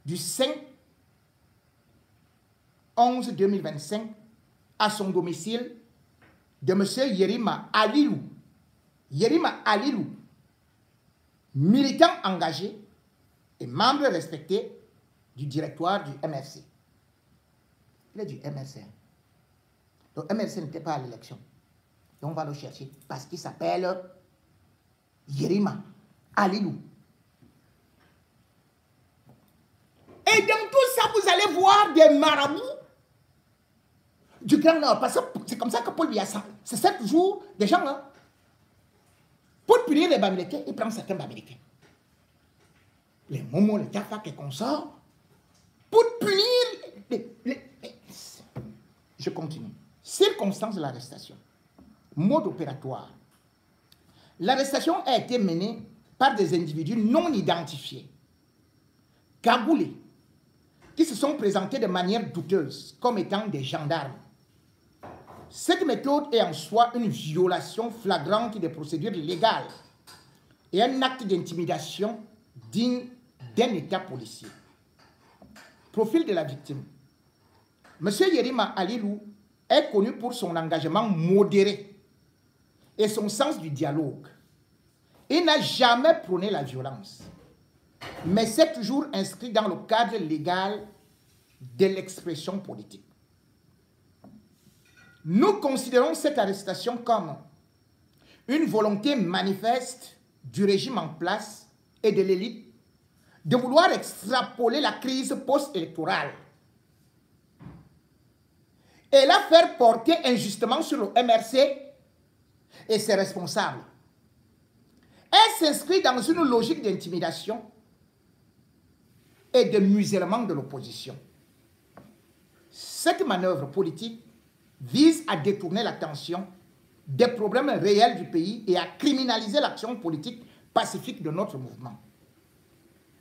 du 5/11/2025 à son domicile de M. Yerima Alilou. Yerima Alilou, militant engagé et membre respecté du directoire du MRC. Il est du MRC. Le MRC n'était pas à l'élection. Et on va le chercher parce qu'il s'appelle Yerima Alilou. Et dans tout ça, vous allez voir des marabouts du Grand Nord. Parce que c'est comme ça que Paul Biya, c'est 7 jours des gens. Hein. Pour punir les Bamileke, il prend certains Bamileke. Les Momo, les Tafak et consorts. Pour punir Je continue. Circonstances de l'arrestation. Mode opératoire. L'arrestation a été menée par des individus non identifiés, cagoulés, qui se sont présentés de manière douteuse comme étant des gendarmes. Cette méthode est en soi une violation flagrante des procédures légales et un acte d'intimidation digne d'un État policier. Profil de la victime. M. Yerima Alilou est connu pour son engagement modéré et son sens du dialogue. Il n'a jamais prôné la violence, mais s'est toujours inscrit dans le cadre légal de l'expression politique. Nous considérons cette arrestation comme une volonté manifeste du régime en place et de l'élite de vouloir extrapoler la crise post-électorale et la faire porter injustement sur le MRC et ses responsables. Elle s'inscrit dans une logique d'intimidation et de musellement de l'opposition. Cette manœuvre politique vise à détourner l'attention des problèmes réels du pays et à criminaliser l'action politique pacifique de notre mouvement.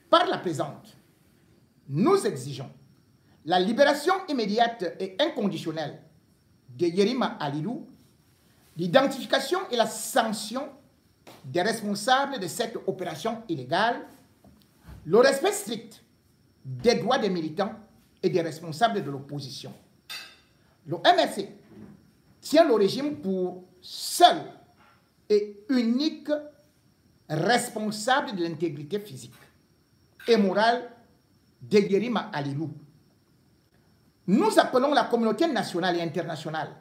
Par la présente, nous exigeons la libération immédiate et inconditionnelle de Yerima Alilou, l'identification et la sanction des responsables de cette opération illégale, le respect strict des droits des militants et des responsables de l'opposition. Le MRC tient le régime pour seul et unique responsable de l'intégrité physique et morale de Yerima Alilou. Nous appelons la communauté nationale et internationale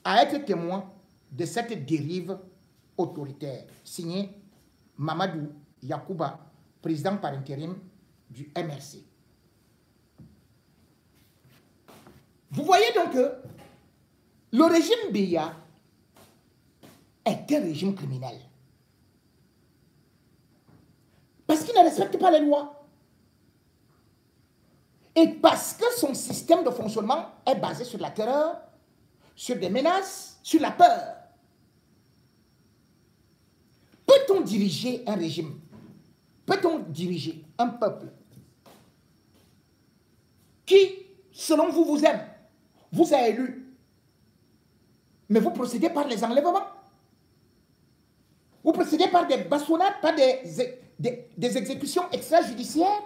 à être témoins de cette dérive autoritaire. Signé Mamadou Yakouba, président par intérim du MRC. Vous voyez donc que le régime Biya est un régime criminel. Parce qu'il ne respecte pas les lois. Et parce que son système de fonctionnement est basé sur la terreur, sur des menaces, sur la peur. Peut-on diriger un régime? Peut-on diriger un peuple qui, selon vous, vous aime, vous a élu, mais vous procédez par les enlèvements? Vous procédez précédé par des bastonnades, par des exécutions extrajudiciaires.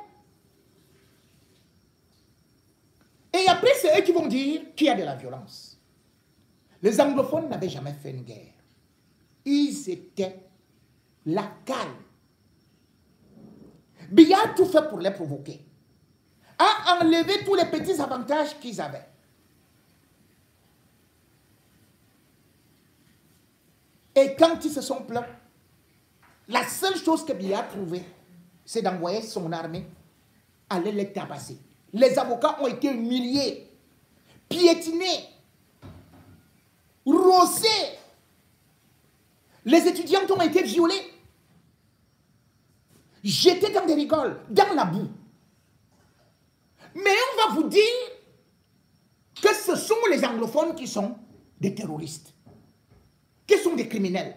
Et après, c'est eux qui vont dire qu'il y a de la violence. Les anglophones n'avaient jamais fait une guerre. Ils étaient la calme. Biya a tout fait pour les provoquer. A enlevé tous les petits avantages qu'ils avaient. Et quand ils se sont plaints, la seule chose que Biya a trouvée, c'est d'envoyer son armée aller les tabasser. Les avocats ont été humiliés, piétinés, rossés. Les étudiants ont été violés, jetés dans des rigoles, dans la boue. Mais on va vous dire que ce sont les anglophones qui sont des terroristes, qui sont des criminels.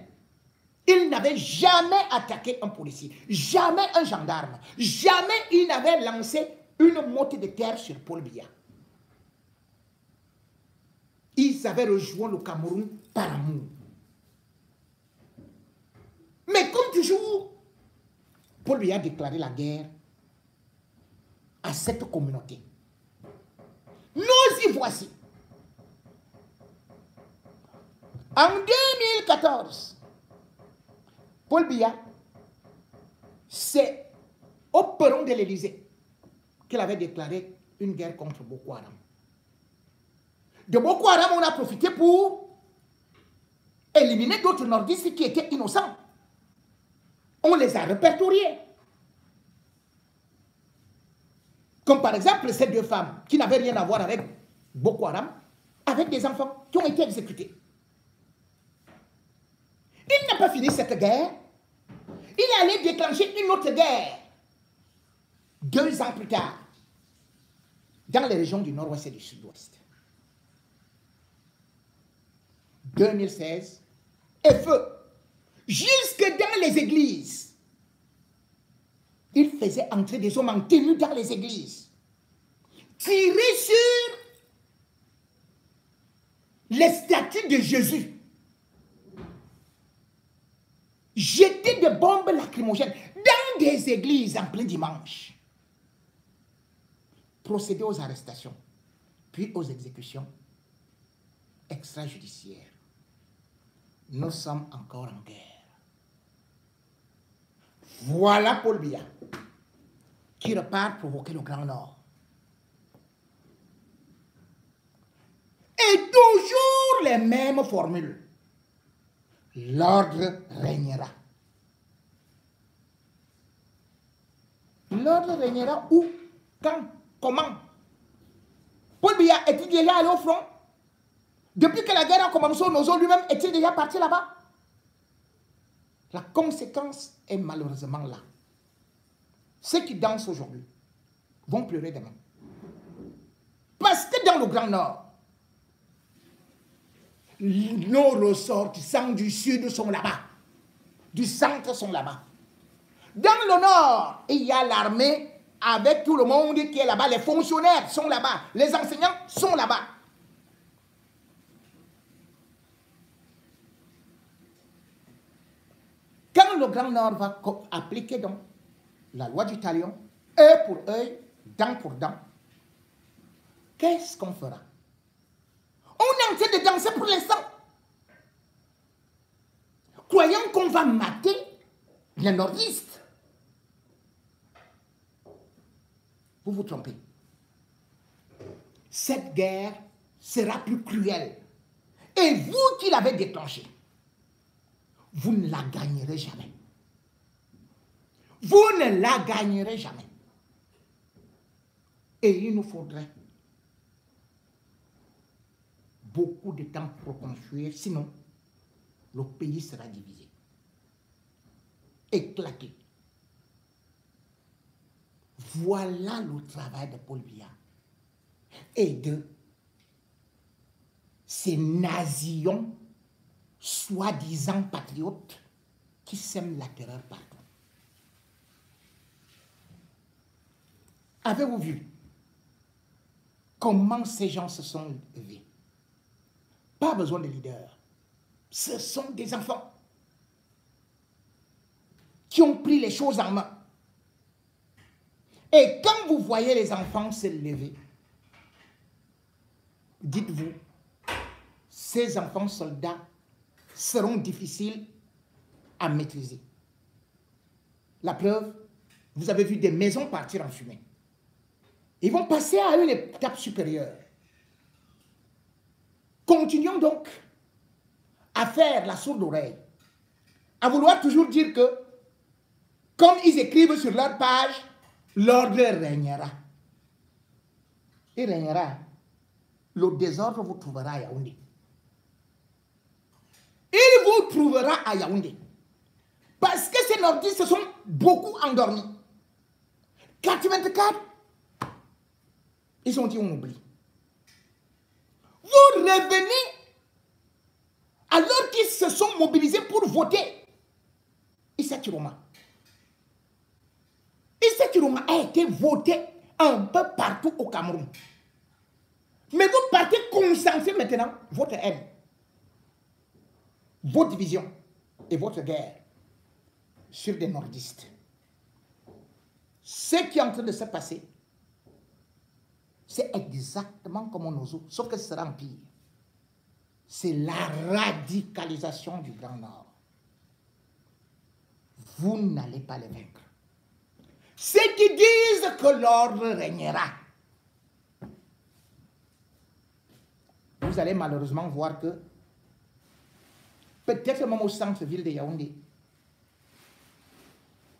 Ils n'avaient jamais attaqué un policier, jamais un gendarme, jamais ils n'avaient lancé une motte de terre sur Paul Biya. Ils avaient rejoint le Cameroun par amour. Mais comme toujours, Paul Biya a déclaré la guerre à cette communauté. Nous y voici. En 2014, Paul Biya, c'est au perron de l'Élysée qu'il avait déclaré une guerre contre Boko Haram. De Boko Haram, on a profité pour éliminer d'autres nordistes qui étaient innocents. On les a répertoriés. Comme par exemple ces deux femmes qui n'avaient rien à voir avec Boko Haram, avec des enfants qui ont été exécutés. Il n'a pas fini cette guerre. Il allait déclencher une autre guerre 2 ans plus tard dans les régions du nord-ouest et du sud-ouest. 2016, et feu, jusque dans les églises. Il faisait entrer des hommes en tenue dans les églises, tirer sur les statues de Jésus, jeter des bombes lacrymogènes dans des églises en plein dimanche, procéder aux arrestations, puis aux exécutions extrajudiciaires. Nous sommes encore en guerre. Voilà Paul Biya qui repart provoquer le Grand Nord. Et toujours les mêmes formules. L'ordre régnera. L'ordre régnera où? Quand? Comment? Paul Biya est-il déjà allé au front? Depuis que la guerre a commencé, Nozo lui-même est-il déjà parti là-bas? La conséquence est malheureusement là. Ceux qui dansent aujourd'hui vont pleurer demain. Parce que dans le Grand Nord, nos ressortissants du sud sont là-bas. Du centre sont là-bas. Dans le nord, il y a l'armée avec tout le monde qui est là-bas. Les fonctionnaires sont là-bas. Les enseignants sont là-bas. Quand le Grand Nord va appliquer donc la loi du talion, œil pour œil, dent pour dent, qu'est-ce qu'on fera? On est en train de danser pour l'instant. Croyant qu'on va mater les nordistes. Vous vous trompez. Cette guerre sera plus cruelle. Et vous qui l'avez déclenchée, vous ne la gagnerez jamais. Vous ne la gagnerez jamais. Et il nous faudrait beaucoup de temps pour construire, sinon le pays sera divisé, éclaté. Voilà le travail de Paul Biya et de ces nazions soi-disant patriotes qui sèment la terreur partout. Avez-vous vu comment ces gens se sont levés? Pas besoin de leaders. Ce sont des enfants. qui ont pris les choses en main. Et quand vous voyez les enfants se lever, dites-vous, ces enfants soldats seront difficiles à maîtriser. La preuve, vous avez vu des maisons partir en fumée. Ils vont passer à une étape supérieure. Continuons donc à faire la sourde oreille, à vouloir toujours dire que, comme ils écrivent sur leur page, l'ordre régnera. Il régnera. Le désordre vous trouvera à Yaoundé. Il vous trouvera à Yaoundé. Parce que ces nordistes se sont beaucoup endormis. 424, ils ont dit on oublie. Vous revenez alors qu'ils se sont mobilisés pour voter. Issa Chiroma. Issa Chiroma a été voté un peu partout au Cameroun. Mais vous partez concentrer maintenant votre haine, vos divisions et votre guerre sur des nordistes. Ce qui est en train de se passer, c'est exactement comme on ose, sauf que ce sera en pire. C'est la radicalisation du Grand Nord. Vous n'allez pas les vaincre. Ceux qui disent que l'ordre régnera, vous allez malheureusement voir que peut-être même au centre-ville de Yaoundé,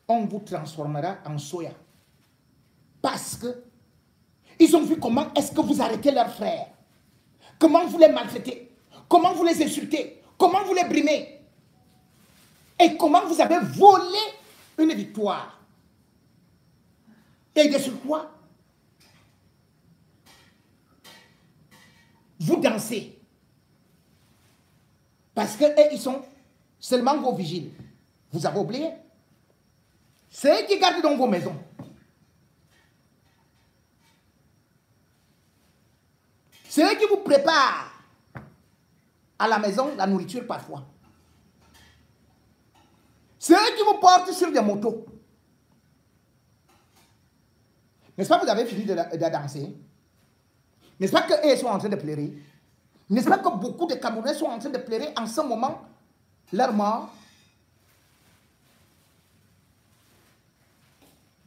on vous transformera en soya. Parce que ils ont vu comment est-ce que vous arrêtez leurs frères. Comment vous les maltraitez. Comment vous les insultez. Comment vous les brimez. Et comment vous avez volé une victoire. Et de ce quoi vous dansez. Parce que ils sont seulement vos vigiles. Vous avez oublié. C'est eux qui gardent dans vos maisons. C'est eux qui vous préparent à la maison la nourriture parfois. C'est eux qui vous portent sur des motos. N'est-ce pas que vous avez fini de danser? N'est-ce pas qu'eux sont en train de pleurer? N'est-ce pas que beaucoup de Camerounais sont en train de pleurer en ce moment leur mort?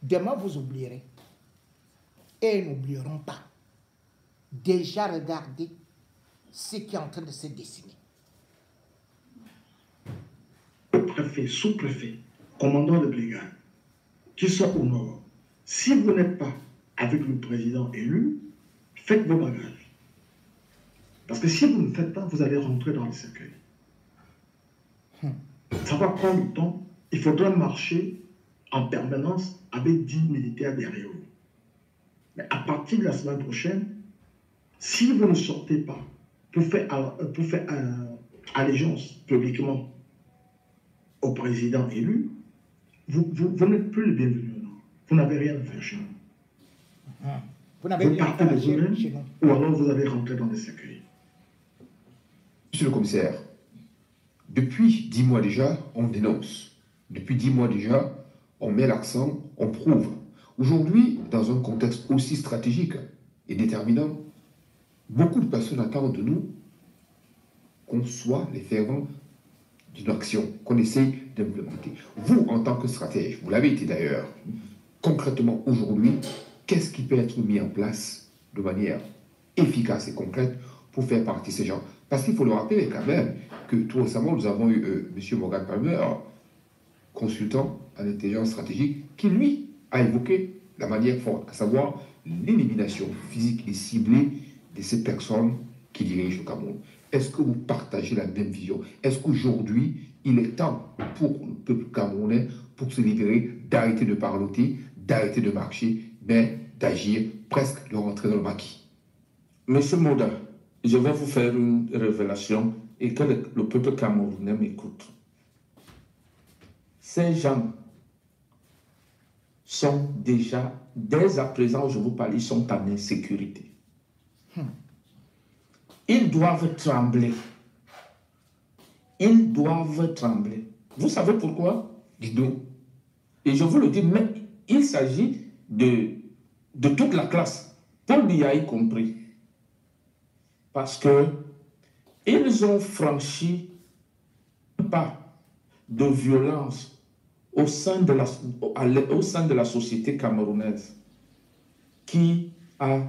Demain, vous oublierez. Et ils n'oublieront pas. Déjà, regardez ce qui est en train de se dessiner. Préfet, sous-préfet, commandant de brigade, qui soit au nord, si vous n'êtes pas avec le président élu, faites vos bagages. Parce que si vous ne faites pas, vous allez rentrer dans le cercueil. Ça va prendre du temps. Il faudra marcher en permanence avec 10 militaires derrière vous. Mais à partir de la semaine prochaine, si vous ne sortez pas pour faire allégeance publiquement au président élu, vous n'êtes plus le bienvenu. Vous n'avez rien à faire chez nous. Vous n'avez rien à faire chez nous. Ou alors vous allez rentrer dans les cercueils. Monsieur le commissaire, depuis 10 mois déjà, on dénonce. Depuis 10 mois déjà, on met l'accent, on prouve. Aujourd'hui, dans un contexte aussi stratégique et déterminant, beaucoup de personnes attendent de nous qu'on soit les fervents d'une action, qu'on essaye d'implémenter. Vous, en tant que stratège, vous l'avez été d'ailleurs, concrètement aujourd'hui, qu'est-ce qui peut être mis en place de manière efficace et concrète pour faire partie de ces gens? Parce qu'il faut le rappeler quand même que tout récemment, nous avons eu M. Morgan Palmer, consultant en intelligence stratégique, qui lui a évoqué la manière forte, à savoir l'élimination physique et ciblée de ces personnes qui dirigent le Cameroun. Est-ce que vous partagez la même vision? Est-ce qu'aujourd'hui, il est temps pour le peuple camerounais, pour se libérer, d'arrêter de parloter, d'arrêter de marcher, mais d'agir, presque de rentrer dans le maquis? Monsieur Moda, je vais vous faire une révélation et que le peuple camerounais m'écoute. Ces gens sont déjà, dès à présent où je vous parle, ils sont en insécurité. Ils doivent trembler. Ils doivent trembler. Vous savez pourquoi? Dites-nous. Et je vous le dis, mais il s'agit de toute la classe, Paul Biya y compris. Parce que ils ont franchi un pas de violence au sein de la société camerounaise qui a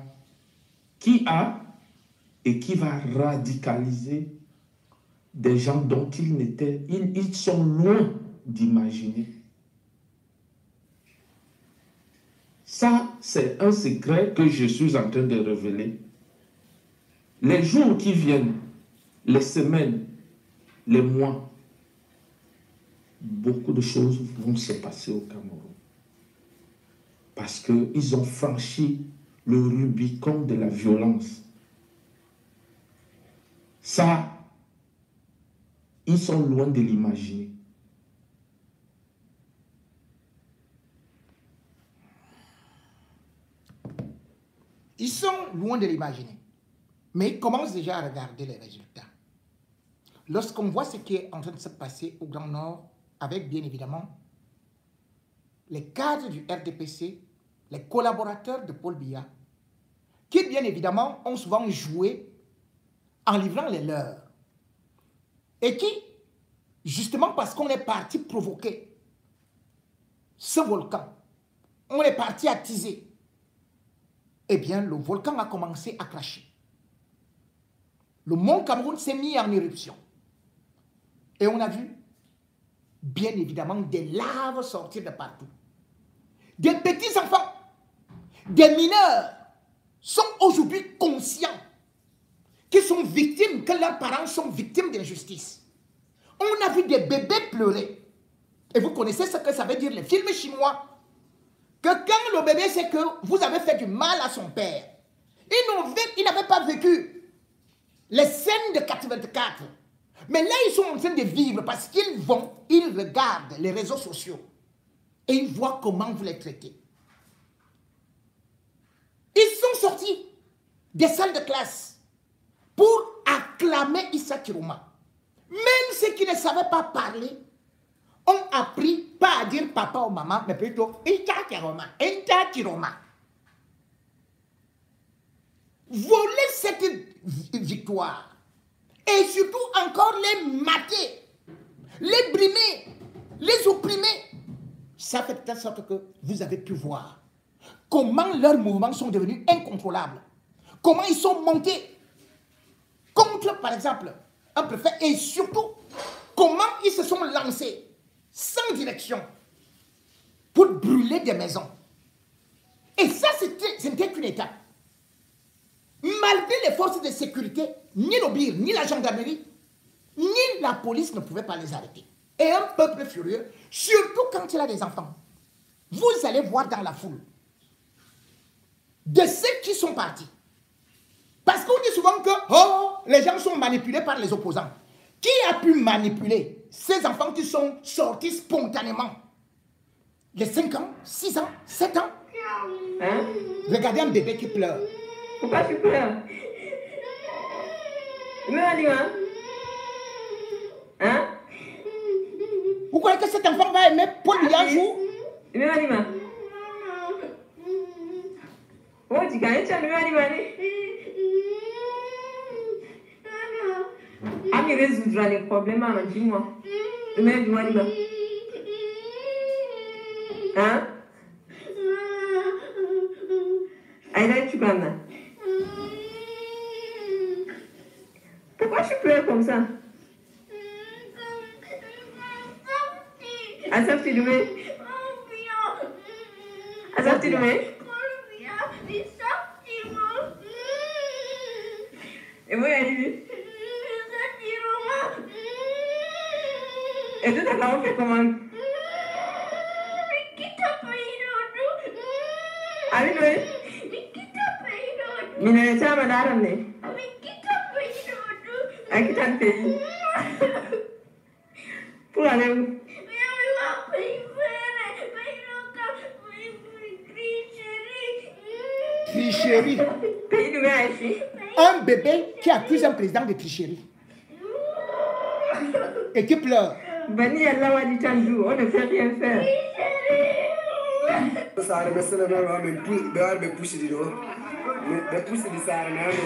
et qui va radicaliser des gens dont ils sont loin d'imaginer. Ça, c'est un secret que je suis en train de révéler. Les jours qui viennent, les semaines, les mois, beaucoup de choses vont se passer au Cameroun. Parce qu'ils ont franchi le Rubicon de la violence. Ça, ils sont loin de l'imaginer. Ils sont loin de l'imaginer. Mais ils commencent déjà à regarder les résultats. Lorsqu'on voit ce qui est en train de se passer au Grand Nord, avec bien évidemment les cadres du RDPC, les collaborateurs de Paul Biya, qui bien évidemment ont souvent joué en livrant les leurs. Et qui, justement parce qu'on est parti provoquer ce volcan, on est parti attiser, eh bien le volcan a commencé à cracher. Le mont Cameroun s'est mis en éruption. Et on a vu, bien évidemment, des laves sortir de partout. Des petits enfants, des mineurs sont aujourd'hui conscients qu'ils sont victimes, que leurs parents sont victimes d'injustice. On a vu des bébés pleurer. Et vous connaissez ce que ça veut dire, les films chinois. Que quand le bébé sait que vous avez fait du mal à son père, il n'avait pas vécu les scènes de 84. Mais là, ils sont en train de vivre parce qu'ils regardent les réseaux sociaux et ils voient comment vous les traitez. Ils sont sortis des salles de classe pour acclamer Issa Chiroma. Même ceux qui ne savaient pas parler ont appris pas à dire papa ou maman, mais plutôt Issa Chiroma, Issa Chiroma. Voler cette victoire et surtout encore les mater, les brimer, les opprimer, ça fait de telle sorte que vous avez pu voir comment leurs mouvements sont devenus incontrôlables, comment ils sont montés contre, par exemple, un préfet et surtout comment ils se sont lancés sans direction pour brûler des maisons. Et ça, ce n'était qu'une étape. Malgré les forces de sécurité, ni le BIR, ni la gendarmerie, ni la police ne pouvaient pas les arrêter. Et un peuple furieux, surtout quand il a des enfants. Vous allez voir dans la foule de ceux qui sont partis. Parce qu'on dit souvent que les gens sont manipulés par les opposants. Qui a pu manipuler ces enfants qui sont sortis spontanément? Les 5 ans, 6 ans, 7 ans. Hein? Regardez un bébé qui pleure. Pourquoi tu pleures? Hein? Vous croyez que cet enfant va aimer Paul Biya un jour? Oh, tu gagnes, tu as Ami résoudra les problèmes, dis-moi. Dis-moi. Hein? Aïda, tu vas. Pourquoi tu pleures comme ça? Assorti de mai. Assorti de mai. Et moi, elle et tout à l'heure, on fait comment? Ah oui, oui. Mais ne sais pas madame. À qui t'as le pays? Pour aller où? Tricherie. Pays de mer ici. Un bébé qui accuse un président de tricherie. Et qui pleure. Bani Allah wa dit on ne fait rien faire. Sare mesele me ma me be push di do. Be push di sare me ando.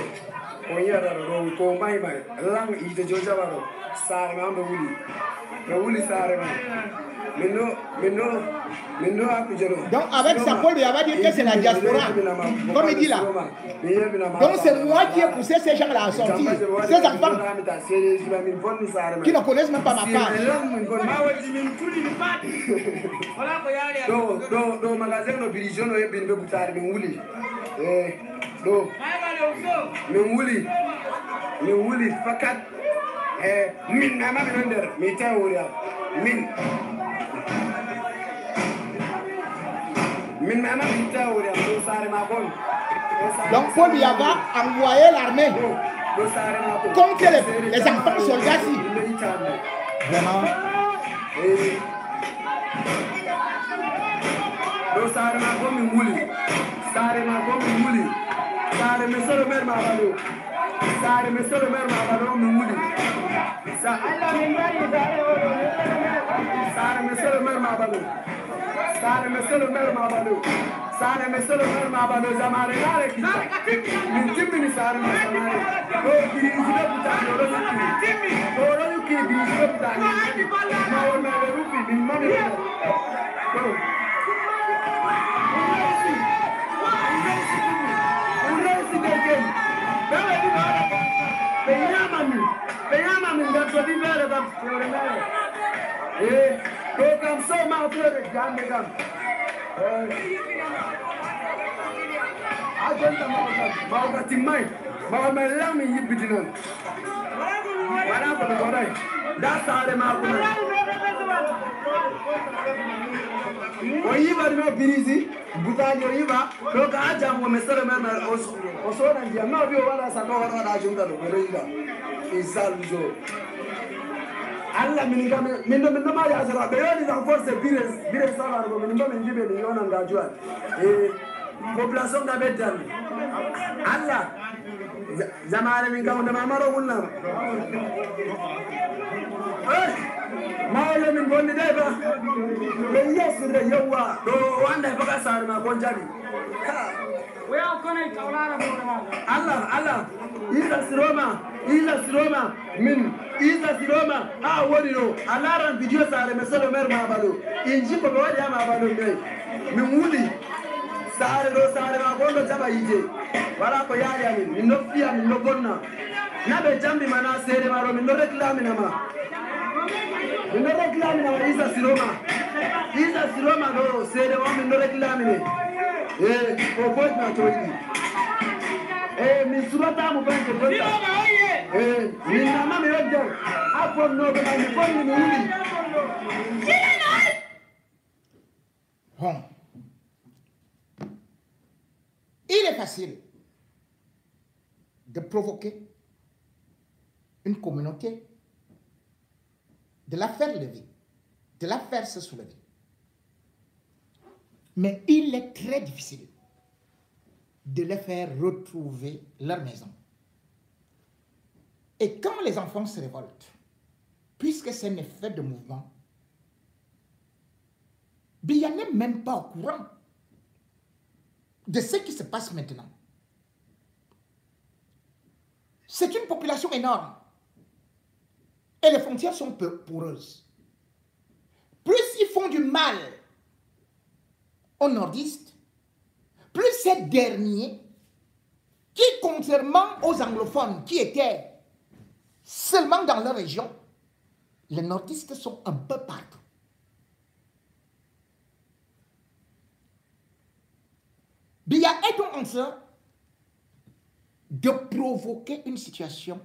Ko yara ro ko mai lang ite joja baro. Sare me ando wuli. Be wuli sare me. Maintenant, donc avec sa Paul il va dire que c'est la diaspora, comme il dit là. Donc c'est moi qui ai poussé ces gens-là à sortir, ces enfants qui ne connaissent même pas ma page. Donc magasin no birijo no yebin be butari be wuli. Do me wuli fakat min na ma nder mi tawuri min donc Paul Biya va envoyer l'armée contre les enfants soldats ici. Vraiment. Sare monsieur le maire Mabalo. Sare monsieur le maire Mabalo zamare nare kita. Min timmi sare masamare. O birizile butani oro yuki. Oro yuki birizile butani. Ma ona rufi min mani. Uresi degen. Bele di mara. Beyama min da todi bele da floremare. Donc, so m'entraîne de gamme. Agenda Mauga Timai, Mauga Lami Yibidinan. What happened to Gorai? That's how the Mauga. Oiva no busy, Butayo Iva, look at Jam when Mr. Member also, and the amount of what I saw on Ajunta, is Salvo. Allah mindo mali azara beyoni za force bire sala ngo mindo mindibe niona ngajua population da bedan Allah zamane minga unda mamaro wunna mawle min gondi deba be yesre yawa do wanda baka sar ma gonjali we are kone tawlara mo Allah Isa Siroma min Isa Siroma wodi no alaran video sare mesolo mer mabalo inji ko wadi ama mabalo ngai min wuli sare ma gondo jaba yije wala ko yari amin min no fiya min no gonna na be jambi mana sere maro min no reclame na ma Isa Siroma do sere wa min no reclame ne ko point na toyi mi surata mo banke bonta mi mama me odja apo no be mi bonni mi wuli bon il est facile de provoquer une communauté, de la faire lever, de la faire se soulever, mais il est très difficile de les faire retrouver leur maison. Et quand les enfants se révoltent, puisque c'est un effet de mouvement, Biya n'est même pas au courant de ce qui se passe maintenant. C'est une population énorme. Et les frontières sont poreuses. Plus ils font du mal aux nordistes, plus ces derniers, qui contrairement aux anglophones qui étaient seulement dans leur région, les nordistes sont un peu partout. Biya est donc en train de provoquer une situation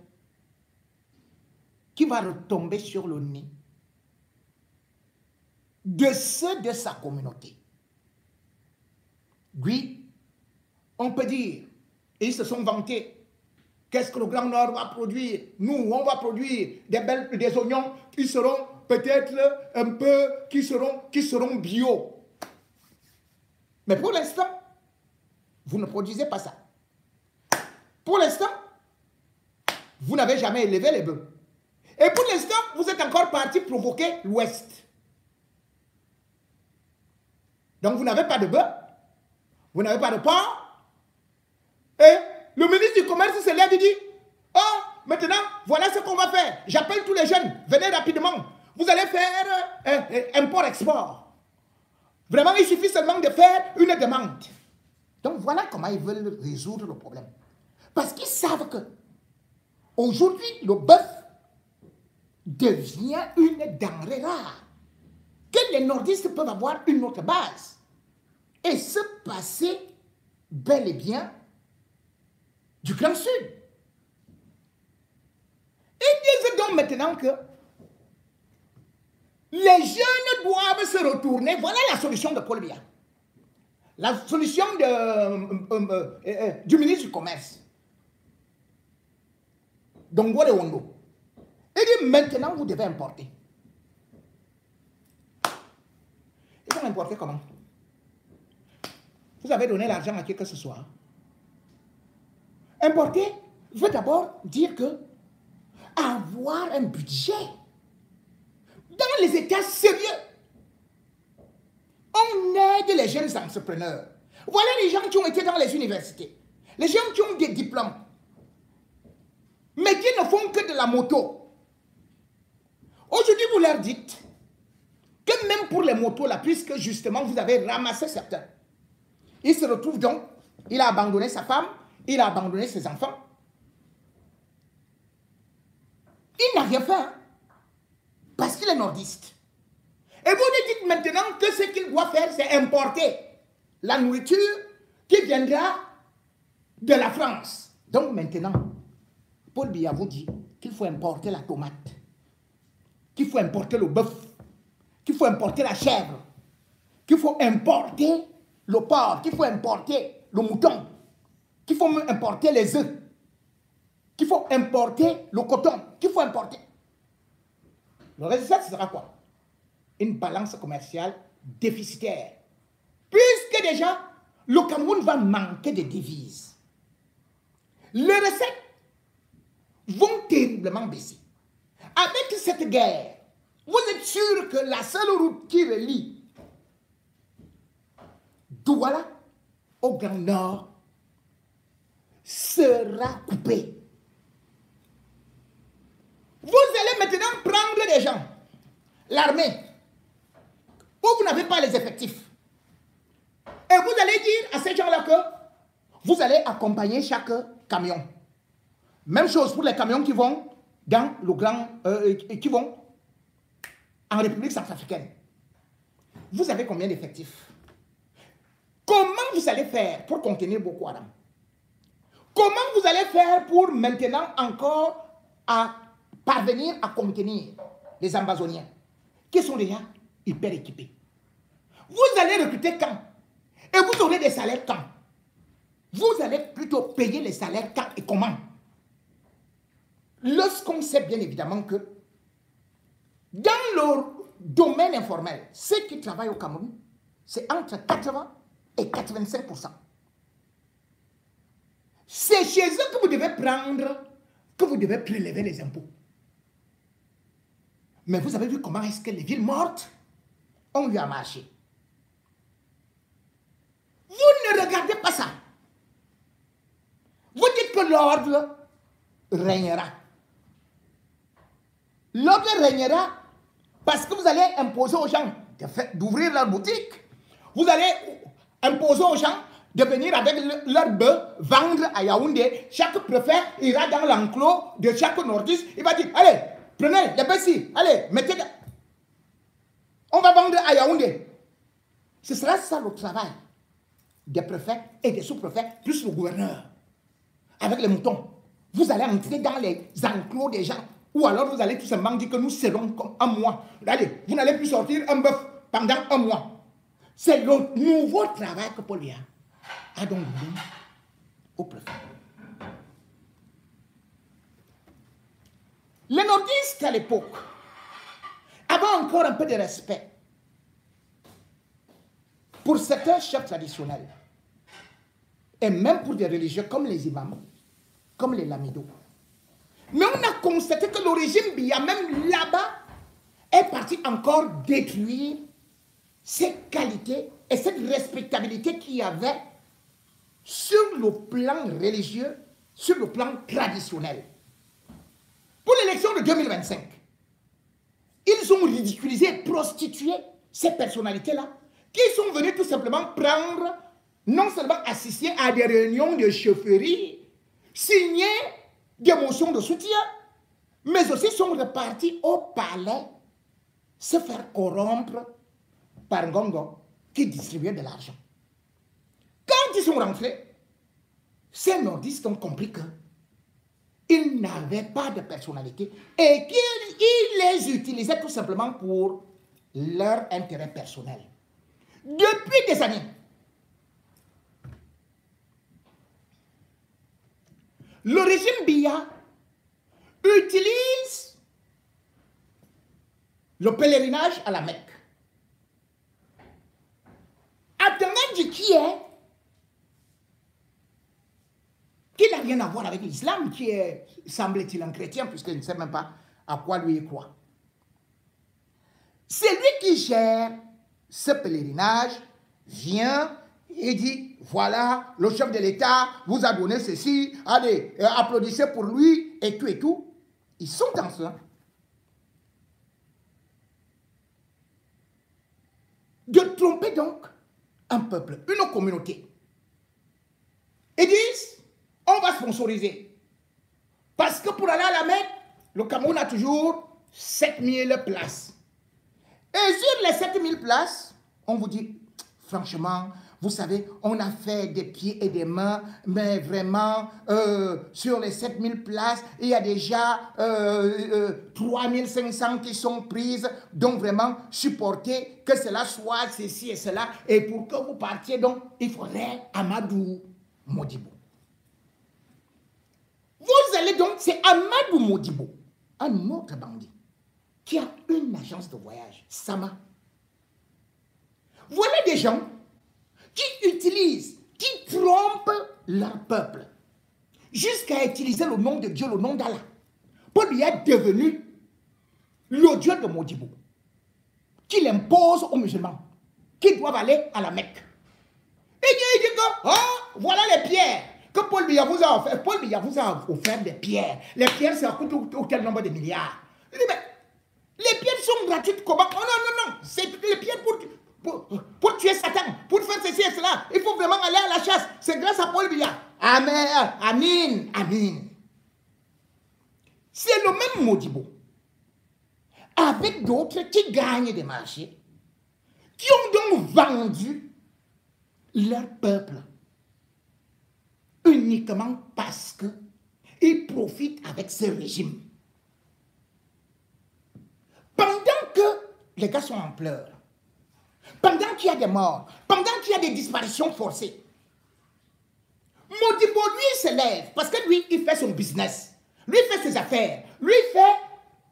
qui va retomber sur le nez de ceux de sa communauté. Oui, on peut dire, ils se sont vantés, qu'est-ce que le Grand Nord va produire? Nous, on va produire des oignons qui seront peut-être un peu, qui seront bio. Mais pour l'instant, vous ne produisez pas ça. Pour l'instant, vous n'avez jamais élevé les bœufs. Et pour l'instant, vous êtes encore parti provoquer l'Ouest. Donc vous n'avez pas de bœuf, vous n'avez pas de porc. Et le ministre du Commerce se lève et dit, oh, maintenant, voilà ce qu'on va faire. J'appelle tous les jeunes, venez rapidement. Vous allez faire import-export. Vraiment, il suffit seulement de faire une demande. Donc voilà comment ils veulent résoudre le problème. Parce qu'ils savent que aujourd'hui, le bœuf devient une denrée rare. Que les nordistes peuvent avoir une autre base et se passer bel et bien du Grand Sud. Ils disent donc maintenant que les jeunes doivent se retourner. Voilà la solution de Paul Biya. La solution du ministre du Commerce. Dongo de Wondo. Il dit maintenant vous devez importer. Ils vont importer comment? Vous avez donné l'argent à qui que ce soit. Importer veut d'abord dire que avoir un budget. Dans les États sérieux, on aide les jeunes entrepreneurs. Voilà les gens qui ont été dans les universités. Les gens qui ont des diplômes. Mais qui ne font que de la moto. Aujourd'hui, vous leur dites que même pour les motos là, puisque justement vous avez ramassé certains, il se retrouve donc, il a abandonné sa femme, il a abandonné ses enfants. Il n'a rien fait, hein, parce qu'il est nordiste. Et vous lui dites maintenant que ce qu'il doit faire, c'est importer la nourriture qui viendra de la France. Donc maintenant, Paul Biya vous dit qu'il faut importer la tomate, qu'il faut importer le bœuf, qu'il faut importer la chèvre, qu'il faut importer le porc, qu'il faut importer le mouton, qu'il faut importer les œufs, qu'il faut importer le coton, qu'il faut importer. Le résultat, ce sera quoi? Une balance commerciale déficitaire. Puisque déjà, le Cameroun va manquer de devises. Les recettes vont terriblement baisser. Avec cette guerre, vous êtes sûr que la seule route qui relie Douala au Grand Nord sera coupée. Vous allez maintenant prendre des gens, l'armée, où vous n'avez pas les effectifs. Et vous allez dire à ces gens-là que vous allez accompagner chaque camion. Même chose pour les camions qui vont dans le grand, qui vont en République centrafricaine. Vous avez combien d'effectifs? Comment vous allez faire pour contenir Boko Haram? Comment vous allez faire pour maintenant encore parvenir à contenir les Ambazoniens qui sont déjà hyper équipés? Vous allez recruter quand? Et vous aurez des salaires quand? Vous allez plutôt payer les salaires quand et comment? Lorsqu'on sait bien évidemment que dans le domaine informel, ceux qui travaillent au Cameroun, c'est entre 80 et 85%. C'est chez eux que vous devez prendre, que vous devez prélever les impôts. Mais vous avez vu comment est-ce que les villes mortes ont eu à marcher. Vous ne regardez pas ça. Vous dites que l'ordre régnera. L'ordre régnera parce que vous allez imposer aux gens d'ouvrir leur boutique. Vous allez imposer aux gens de venir avec leur bœuf, vendre à Yaoundé. Chaque préfet ira dans l'enclos de chaque nordiste. Il va dire, allez, prenez les bœufs ici, allez, mettez... On va vendre à Yaoundé. Ce sera ça le travail des préfets et des sous-préfets, plus le gouverneur. Avec les moutons. Vous allez entrer dans les enclos des gens. Ou alors vous allez tout simplement dire que nous serons comme un mois. Allez, vous n'allez plus sortir un bœuf pendant un mois. C'est le nouveau travail que Paul Biya a donc donné au préfet. Les nordistes à l'époque avaient encore un peu de respect pour certains chefs traditionnels et même pour des religieux comme les imams, comme les lamidos. Mais on a constaté que le régime Biya, même là-bas, est parti encore détruire cette qualité et cette respectabilité qu'il y avait sur le plan religieux, sur le plan traditionnel. Pour l'élection de 2025, ils ont ridiculisé, prostitué ces personnalités-là, qui sont venus tout simplement prendre, non seulement assister à des réunions de chefferie, signer des motions de soutien, mais aussi sont repartis au palais se faire corrompre par Ngongo qui distribuait de l'argent. Quand ils sont rentrés, ces nordistes ont compris qu'ils n'avaient pas de personnalité et qu'ils les utilisaient tout simplement pour leur intérêt personnel. Depuis des années, le régime Biya utilise le pèlerinage à la Mecque. Abdelmadjid qui n'a rien à voir avec l'islam, qui est, semble-t-il, un chrétien, puisqu'il ne sait même pas à quoi lui croit. C'est lui qui gère ce pèlerinage, vient et dit, voilà, le chef de l'État vous a donné ceci, allez, applaudissez pour lui, et tout et tout. Ils sont en train de tromper donc un peuple, une communauté. Ils disent, on va sponsoriser. Parce que pour aller à la Mecque, le Cameroun a toujours 7000 places. Et sur les 7000 places, on vous dit, franchement, vous savez, on a fait des pieds et des mains, mais vraiment, sur les 7000 places, il y a déjà 3500 qui sont prises. Donc vraiment, supporter que cela soit ceci et cela. Et pour que vous partiez, donc, il faudrait Amadou Modibo. Vous allez donc, c'est Amadou Modibo, un autre bandit, qui a une agence de voyage, Sama. Voilà des gens qui utilisent, qui trompent leur peuple, jusqu'à utiliser le nom de Dieu, le nom d'Allah. Paul lui est devenu le Dieu de Modibo, qu'il impose aux musulmans, qui doivent aller à la Mecque. Et il dit que, oh, voilà les pierres que Paul Biya vous a offert. Paul Biya vous a offert des pierres. Les pierres, ça coûte auquel nombre de milliards. Il dit, mais les pierres sont gratuites comment? Oh non, non, non, c'est les pierres pour tuer Satan, pour faire ceci et cela. Il faut vraiment aller à la chasse. C'est grâce à Paul Biya. Amen, amin, amin. C'est le même Modibo, avec d'autres qui gagnent des marchés, qui ont donc vendu leur peuple uniquement parce qu'ils profitent avec ce régime. Pendant que les gars sont en pleurs, pendant qu'il y a des morts, pendant qu'il y a des disparitions forcées, Modibo, lui, se lève parce que lui, il fait son business. Lui, il fait ses affaires. Lui, il fait...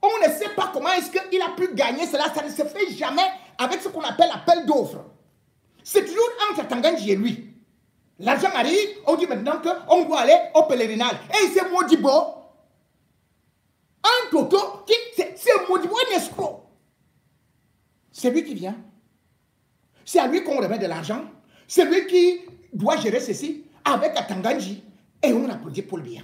On ne sait pas comment est-ce qu'il a pu gagner cela. Ça ne se fait jamais avec ce qu'on appelle appel d'offres. C'est toujours entre Tanganji et lui. L'argent arrive, on dit maintenant qu'on doit aller au pèlerinage. Et c'est Modibo, un toto, c'est Modibo, un escroc. C'est lui qui vient. C'est à lui qu'on remet de l'argent. C'est lui qui doit gérer ceci avec Tanganji. Et on applaudit Paul Biya.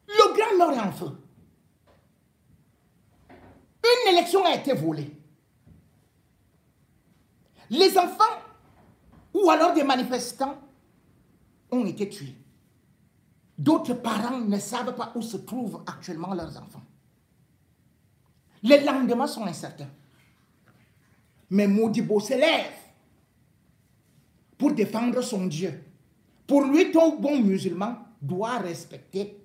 Le Grand Nord est en feu. Une élection a été volée. Les enfants ou alors des manifestants ont été tués. D'autres parents ne savent pas où se trouvent actuellement leurs enfants. Les lendemains sont incertains. Mais Modibo se lève pour défendre son Dieu. Pour lui, tout bon musulman doit respecter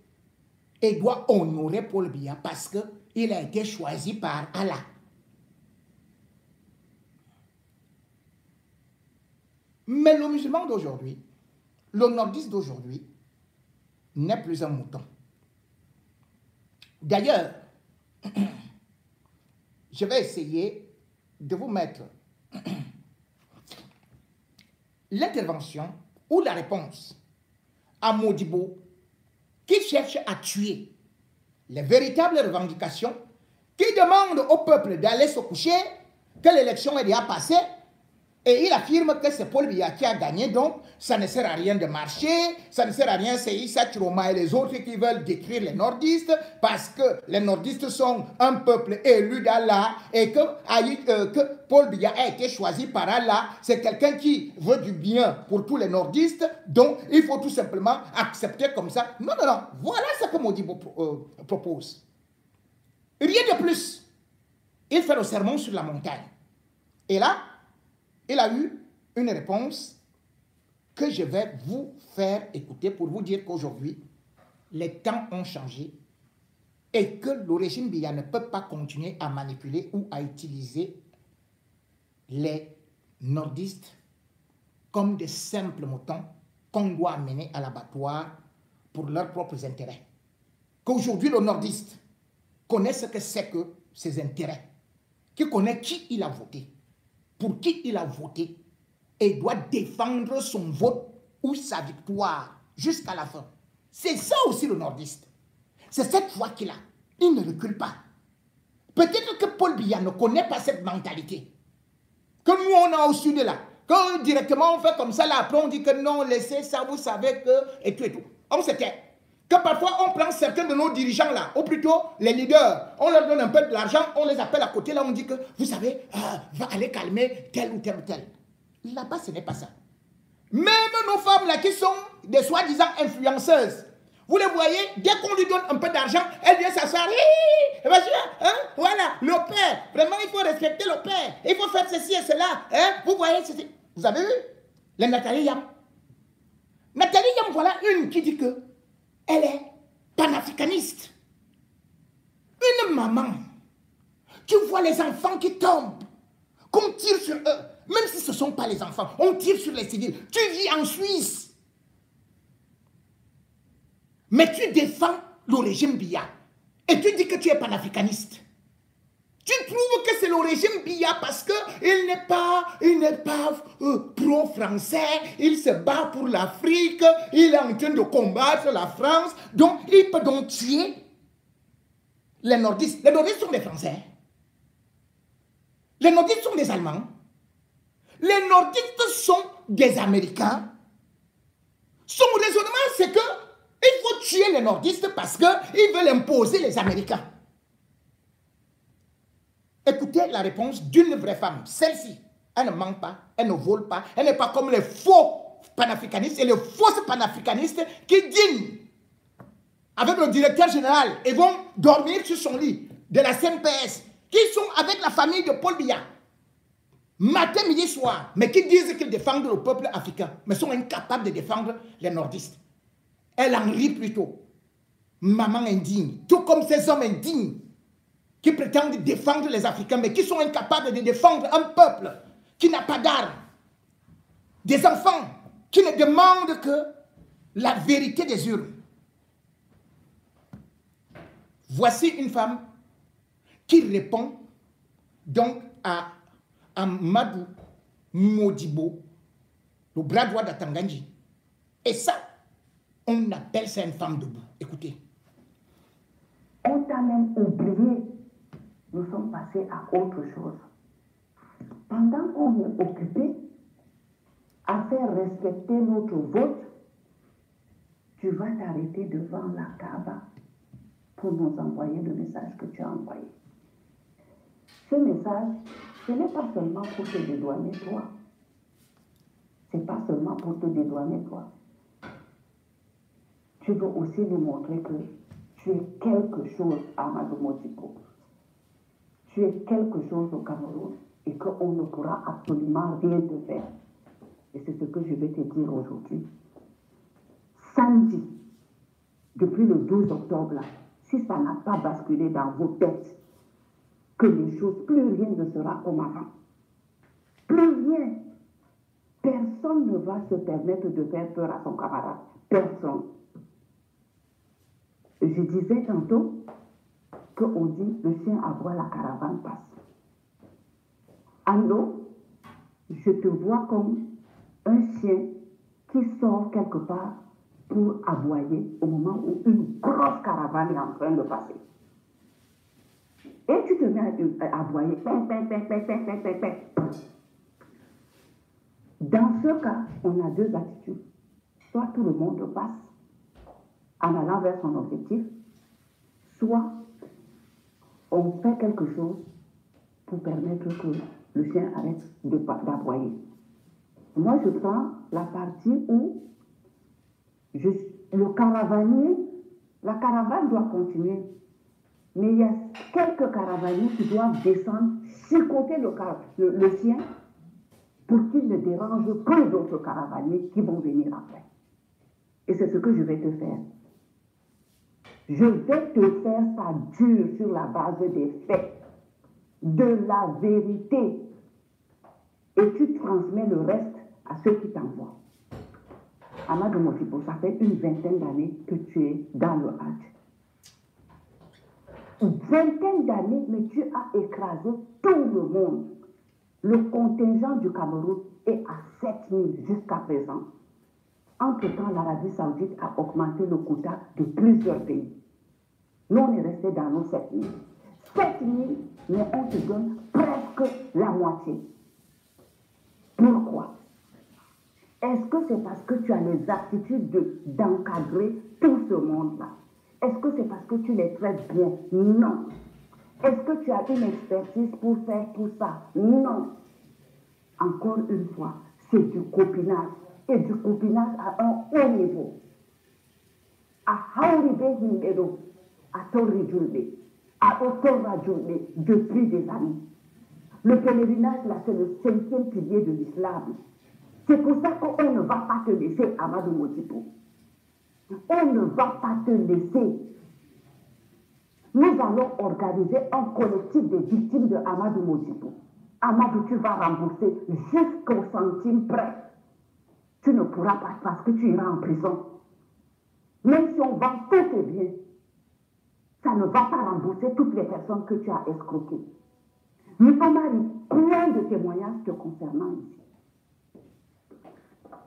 et doit honorer Paul Biya parce qu'il a été choisi par Allah. Mais le musulman d'aujourd'hui, le nordiste d'aujourd'hui, n'est plus un mouton. D'ailleurs, je vais essayer de vous mettre l'intervention ou la réponse à Modibo qui cherche à tuer les véritables revendications qui demande au peuple d'aller se coucher, que l'élection est déjà passée, et il affirme que c'est Paul Biya qui a gagné, donc ça ne sert à rien de marcher, ça ne sert à rien, c'est Issa Chiroma et les autres qui veulent détruire les nordistes, parce que les nordistes sont un peuple élu d'Allah, et que Paul Biya a été choisi par Allah, c'est quelqu'un qui veut du bien pour tous les nordistes, donc il faut tout simplement accepter comme ça. Non, non, non, voilà ce que Modibo propose. Rien de plus. Il fait le sermon sur la montagne. Et là, il a eu une réponse que je vais vous faire écouter pour vous dire qu'aujourd'hui, les temps ont changé et que le régime Biya ne peut pas continuer à manipuler ou à utiliser les nordistes comme des simples moutons qu'on doit amener à l'abattoir pour leurs propres intérêts. Qu'aujourd'hui, le nordiste connaît ce que c'est que ses intérêts, qui connaît qui il a voté, pour qui il a voté, et doit défendre son vote ou sa victoire jusqu'à la fin. C'est ça aussi le nordiste. C'est cette foi qu'il a. Il ne recule pas. Peut-être que Paul Biya ne connaît pas cette mentalité. Que nous, on a au sud là. Que directement on fait comme ça, là, après on dit que non, laissez ça, vous savez que, et tout et tout. On se tait. Que parfois on prend certains de nos dirigeants là, ou plutôt les leaders, on leur donne un peu de l'argent, on les appelle à côté là, on dit que, vous savez, va aller calmer tel ou tel ou tel. Là-bas, ce n'est pas ça. Même nos femmes là qui sont des soi-disant influenceuses, vous les voyez, dès qu'on lui donne un peu d'argent, elle vient s'asseoir. Hein? Voilà, le père. Vraiment, il faut respecter le père. Il faut faire ceci et cela. Hein? Vous voyez, ceci. Vous avez vu la Nathalie Yam. Nathalie Yam, voilà une qui dit que elle est panafricaniste. Une maman qui voit les enfants qui tombent, qu'on tire sur eux, même si ce ne sont pas les enfants, on tire sur les civils. Tu vis en Suisse. Mais tu défends le régime Biya. Et tu dis que tu es panafricaniste. Tu trouves que c'est le régime Biya parce qu'il n'est pas pro-français, il se bat pour l'Afrique, il est en train de combattre la France, donc il peut donc tuer les nordistes. Les nordistes sont des Français. Les nordistes sont des Allemands. Les nordistes sont des Américains. Son raisonnement, c'est que il faut tuer les nordistes parce qu'ils veulent imposer les Américains. Écoutez la réponse d'une vraie femme. Celle-ci, elle ne ment pas, elle ne vole pas, elle n'est pas comme les faux panafricanistes et les fausses panafricanistes qui dînent avec le directeur général et vont dormir sur son lit de la CNPS, qui sont avec la famille de Paul Biya, matin, midi, soir, mais qui disent qu'ils défendent le peuple africain, mais sont incapables de défendre les nordistes. Elle en rit plutôt. Maman indigne. Tout comme ces hommes indignes qui prétendent défendre les Africains, mais qui sont incapables de défendre un peuple qui n'a pas d'armes. Des enfants qui ne demandent que la vérité des urnes. Voici une femme qui répond donc à Amadou Modibo, le bras droit d'Atanganji. Et ça, on appelle ça une femme debout. Écoutez. On t'a même oublié. Nous sommes passés à autre chose. Pendant qu'on est occupé à faire respecter notre vote, tu vas t'arrêter devant la Kaaba pour nous envoyer le message que tu as envoyé. Ce message, ce n'est pas seulement pour te dédouaner toi. Ce n'est pas seulement pour te dédouaner toi. Tu veux aussi nous montrer que tu es quelque chose à Amadou Modibo. Tu es quelque chose au Cameroun et qu'on ne pourra absolument rien te faire. Et c'est ce que je vais te dire aujourd'hui. Samedi, depuis le 12 octobre, si ça n'a pas basculé dans vos têtes, que les choses, plus rien ne sera comme avant. Plus rien. Personne ne va se permettre de faire peur à son camarade. Personne. Je disais tantôt qu'on dit le chien aboie, la caravane passe. Alors, je te vois comme un chien qui sort quelque part pour aboyer au moment où une grosse caravane est en train de passer. Et tu te mets à aboyer. Dans ce cas, on a deux attitudes. Soit tout le monde passe en allant vers son objectif, soit on fait quelque chose pour permettre que le chien arrête d'aboyer. Moi, je prends la partie où le caravanier, la caravane doit continuer. Mais il y a quelques caravaniers qui doivent descendre, chicoter le chien pour qu'il ne dérange pas d'autres caravaniers qui vont venir après. Et c'est ce que je vais te faire. Je vais te faire ça dur sur la base des faits, de la vérité. Et tu transmets le reste à ceux qui t'envoient. Amadou Modibo, ça fait une vingtaine d'années que tu es dans le Hajj. Une vingtaine d'années, mais tu as écrasé tout le monde. Le contingent du Cameroun est à 7000 jusqu'à présent. Entre-temps, l'Arabie Saoudite a augmenté le quota de plusieurs pays. Nous, on est resté dans nos 7000. 7000, mais on te donne presque la moitié. Pourquoi? Est-ce que c'est parce que tu as les aptitudes d'encadrer tout ce monde-là? Est-ce que c'est parce que tu les traites bien? Non. Est-ce que tu as une expertise pour faire tout ça? Non. Encore une fois, c'est du copinage. Et du copinage à un haut niveau. À Hauribe Himero, à Torrijulbe, à Otorajulbe, depuis des années. Le pèlerinage, là, c'est le 5e pilier de l'islam. C'est pour ça qu'on ne va pas te laisser, Amadou Modibo. On ne va pas te laisser. Nous allons organiser un collectif des victimes de Amadou Modibo. Amadou, tu vas rembourser jusqu'au centime près. Tu ne pourras pas parce que tu iras en prison. Même si on vend tous tes biens, ça ne va pas rembourser toutes les personnes que tu as escroquées. Nous avons plein de témoignages te concernant ici.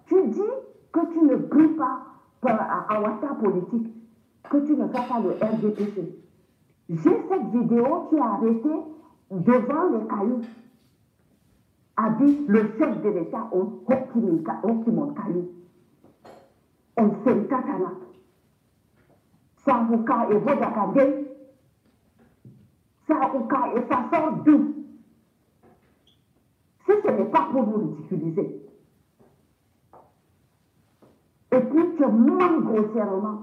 Tu dis que tu ne pries pas à Ouattara politique, que tu ne fais pas le RDPC. J'ai cette vidéo qui est arrêtée devant les cailloux. A dit le chef de l'État au Hokimon Caillou. On s'est katana. Sahuka et Vodakade. Sahuka et ça sort d'où? Si ce n'est pas pour nous ridiculiser. Et puis tu manques grossièrement.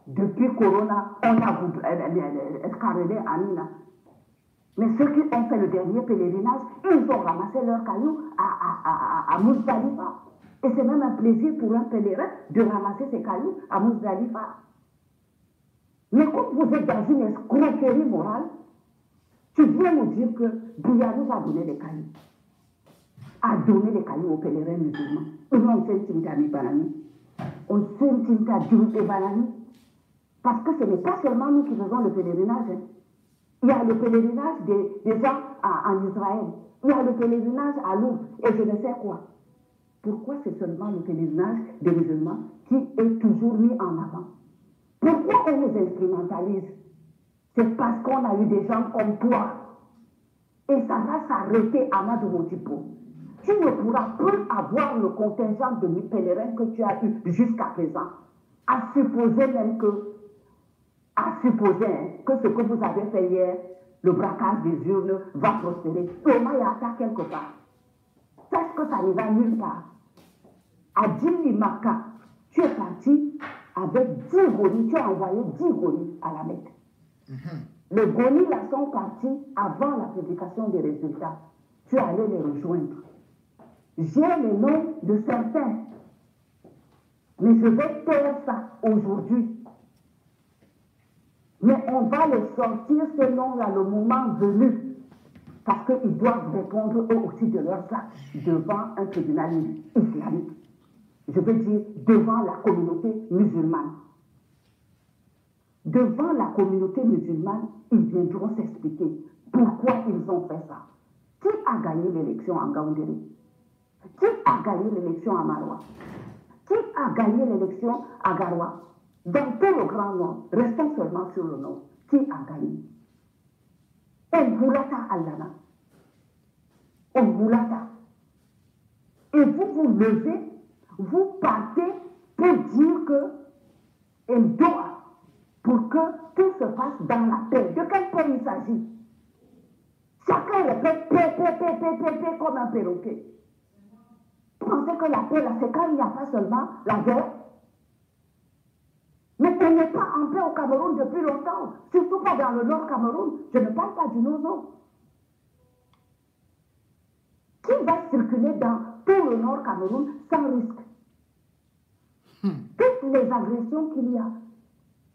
Depuis Corona, on a escarré Amina. Mais ceux qui ont fait le dernier pèlerinage, ils ont ramassé leurs cailloux à Mousdalifa. Et c'est même un plaisir pour un pèlerin de ramasser ses cailloux à Mousdalifa. Mais comme vous êtes dans une escroquerie morale, tu viens nous dire que Bouya nous a donné les cailloux. A donné les cailloux aux pèlerins musulmans. On sait Tinta Banani. On sait Tinta Banani. Parce que ce n'est pas seulement nous qui faisons le pèlerinage. Hein. Il y a le pèlerinage des gens en Israël. Il y a le pèlerinage à Lourdes et je ne sais quoi. Pourquoi c'est seulement le pèlerinage des musulmans qui est toujours mis en avant? Pourquoi on nous instrumentalise? C'est parce qu'on a eu des gens comme toi. Et ça va s'arrêter à Amadou Modibo. Tu ne pourras plus avoir le contingent de pèlerins que tu as eu jusqu'à présent. À supposer même que ce que vous avez fait hier, le braquage des urnes, va prospérer. Thomas Yata quelque part. Sache que ça n'ira nulle part. À Djilimaka, tu es parti avec 10 gonis, tu as envoyé 10 gonis à la Mecque. Les gonis là sont partis avant la publication des résultats. Tu es allé les rejoindre. J'ai les noms de certains. Mais je vais taire ça aujourd'hui. Mais on va les sortir, ces noms-là, le moment venu. Parce qu'ils doivent répondre eux aussi de leurs actes devant un tribunal islamique. Je veux dire, devant la communauté musulmane. Devant la communauté musulmane, ils viendront s'expliquer pourquoi ils ont fait ça. Qui a gagné l'élection en Gaoundéré? Qui a gagné l'élection à Maroua? Qui a gagné l'élection à Garoua? Dans tout le Grand Nord, restons seulement sur le Nord. Qui a gagné? On vous l'attend, Allana. On vous l'attend. Et vous vous levez, vous partez pour dire que elle doit, pour que tout se passe dans la paix. De quel paix il s'agit? Chacun répète paix comme un perroquet. Vous pensez que la paix, là, c'est quand il n'y a pas seulement la guerre? Mais on n'est pas en paix au Cameroun depuis longtemps, surtout pas dans le Nord Cameroun. Je ne parle pas du Nozo. Qui va circuler dans tout le Nord Cameroun sans risque? Toutes les agressions qu'il y a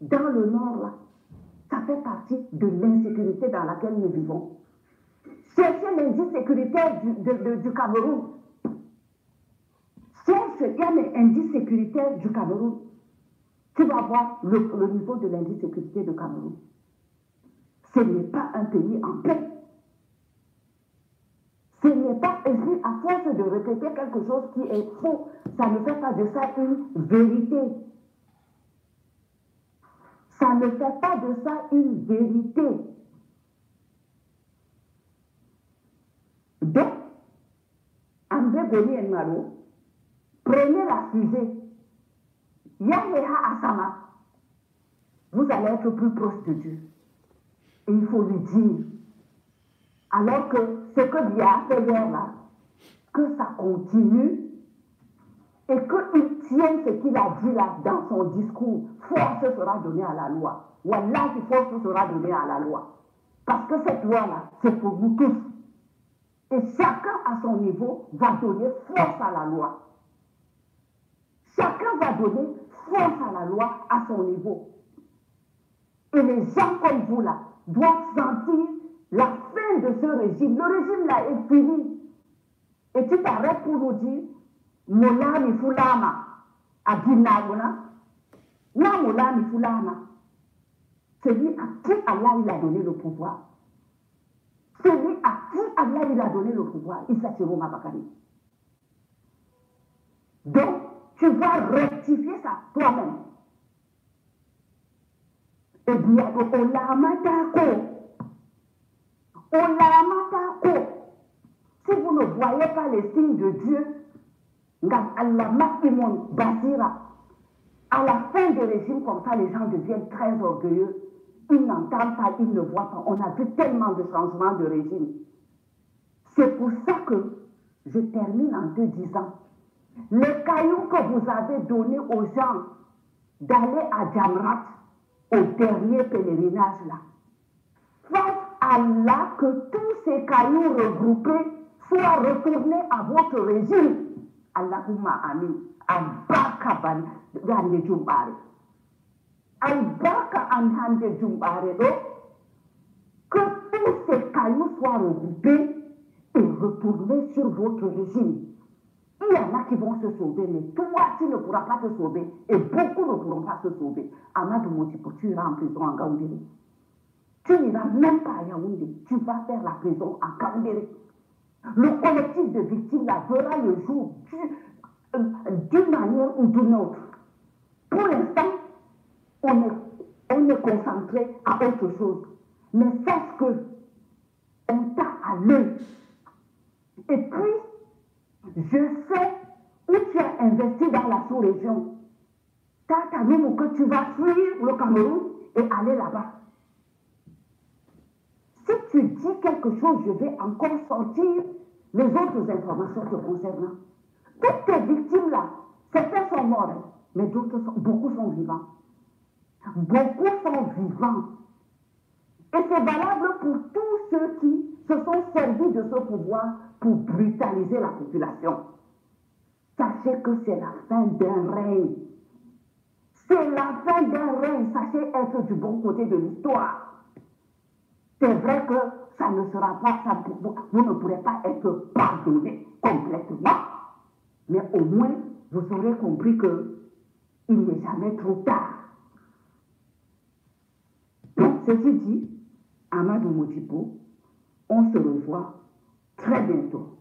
dans le Nord, là, ça fait partie de l'insécurité dans laquelle nous vivons. Cherchez l'indice sécuritaire du Cameroun. Cherchez l'indice sécuritaire du Cameroun. Tu vas voir le niveau de l'indice sécurité du Cameroun. Ce n'est pas un pays en paix. Ce n'est pas, et puis à force de répéter quelque chose qui est faux, ça ne fait pas de ça une vérité. Ça ne fait pas de ça une vérité. Donc, André Boni et Malo, prenez la fusée. Yaheha Asama, vous allez être plus proche de Dieu. Et il faut lui dire. Alors que ce que Dieu a fait hier là, que ça continue et qu'il tienne ce qu'il a dit là dans son discours, force sera donnée à la loi. Wallah, force sera donnée à la loi. Parce que cette loi-là, c'est pour nous tous. Et chacun à son niveau va donner force à la loi. Chacun va donner force à la loi à son niveau. Et les gens comme vous là doivent sentir la fin de ce régime. Le régime là est fini. Et tu t'arrêtes pour nous dire Molami Fulama à Guinagona. Non, Molami Fulama. Celui à qui Allah il a donné le pouvoir. Celui à qui Allah il a donné le pouvoir. Il s'appelle Mabakari. Donc, tu vas rectifier ça toi-même. Et bien, si vous ne voyez pas les signes de Dieu, à la fin du régime comme ça, les gens deviennent très orgueilleux. Ils n'entendent pas, ils ne voient pas. On a vu tellement de changements de régime. C'est pour ça que je termine en te disant, les cailloux que vous avez donnés aux gens d'aller à Jamrat, au dernier pèlerinage là, faites Allah que tous ces cailloux regroupés soient retournés à votre régime. Allahumma amin. Al-Baka Gande Jumbare. Al-Baka Anhande Jumbare. Que tous ces cailloux soient regroupés et retournés sur votre régime. Il y en a qui vont se sauver, mais toi, tu ne pourras pas te sauver. Et beaucoup ne pourront pas se sauver. Amadou Motipo, tu iras en prison en Gaoundéré. Tu n'iras même pas à Yaoundé. Tu vas faire la prison en Gaoundéré. Le collectif de victimes là verra le jour d'une manière ou d'une autre. Pour l'instant, on est concentré à autre chose. Mais sache que on t'a à l'œil. Et puis, je sais où tu as investi dans la sous-région. T'as même que tu vas fuir le Cameroun et aller là-bas. Si tu dis quelque chose, je vais encore sortir les autres informations te concernant. Toutes tes victimes-là, certains sont morts, mais beaucoup sont vivants. Beaucoup sont vivants. Et c'est valable pour tous ceux qui se sont servis de ce pouvoir pour brutaliser la population. Sachez que c'est la fin d'un règne. C'est la fin d'un règne. Sachez être du bon côté de l'histoire. C'est vrai que ça ne sera pas, vous ne pourrez pas être pardonné complètement. Mais au moins, vous aurez compris qu'il n'est jamais trop tard. Donc, ceci dit, Amadou Motipo, on se revoit très bientôt.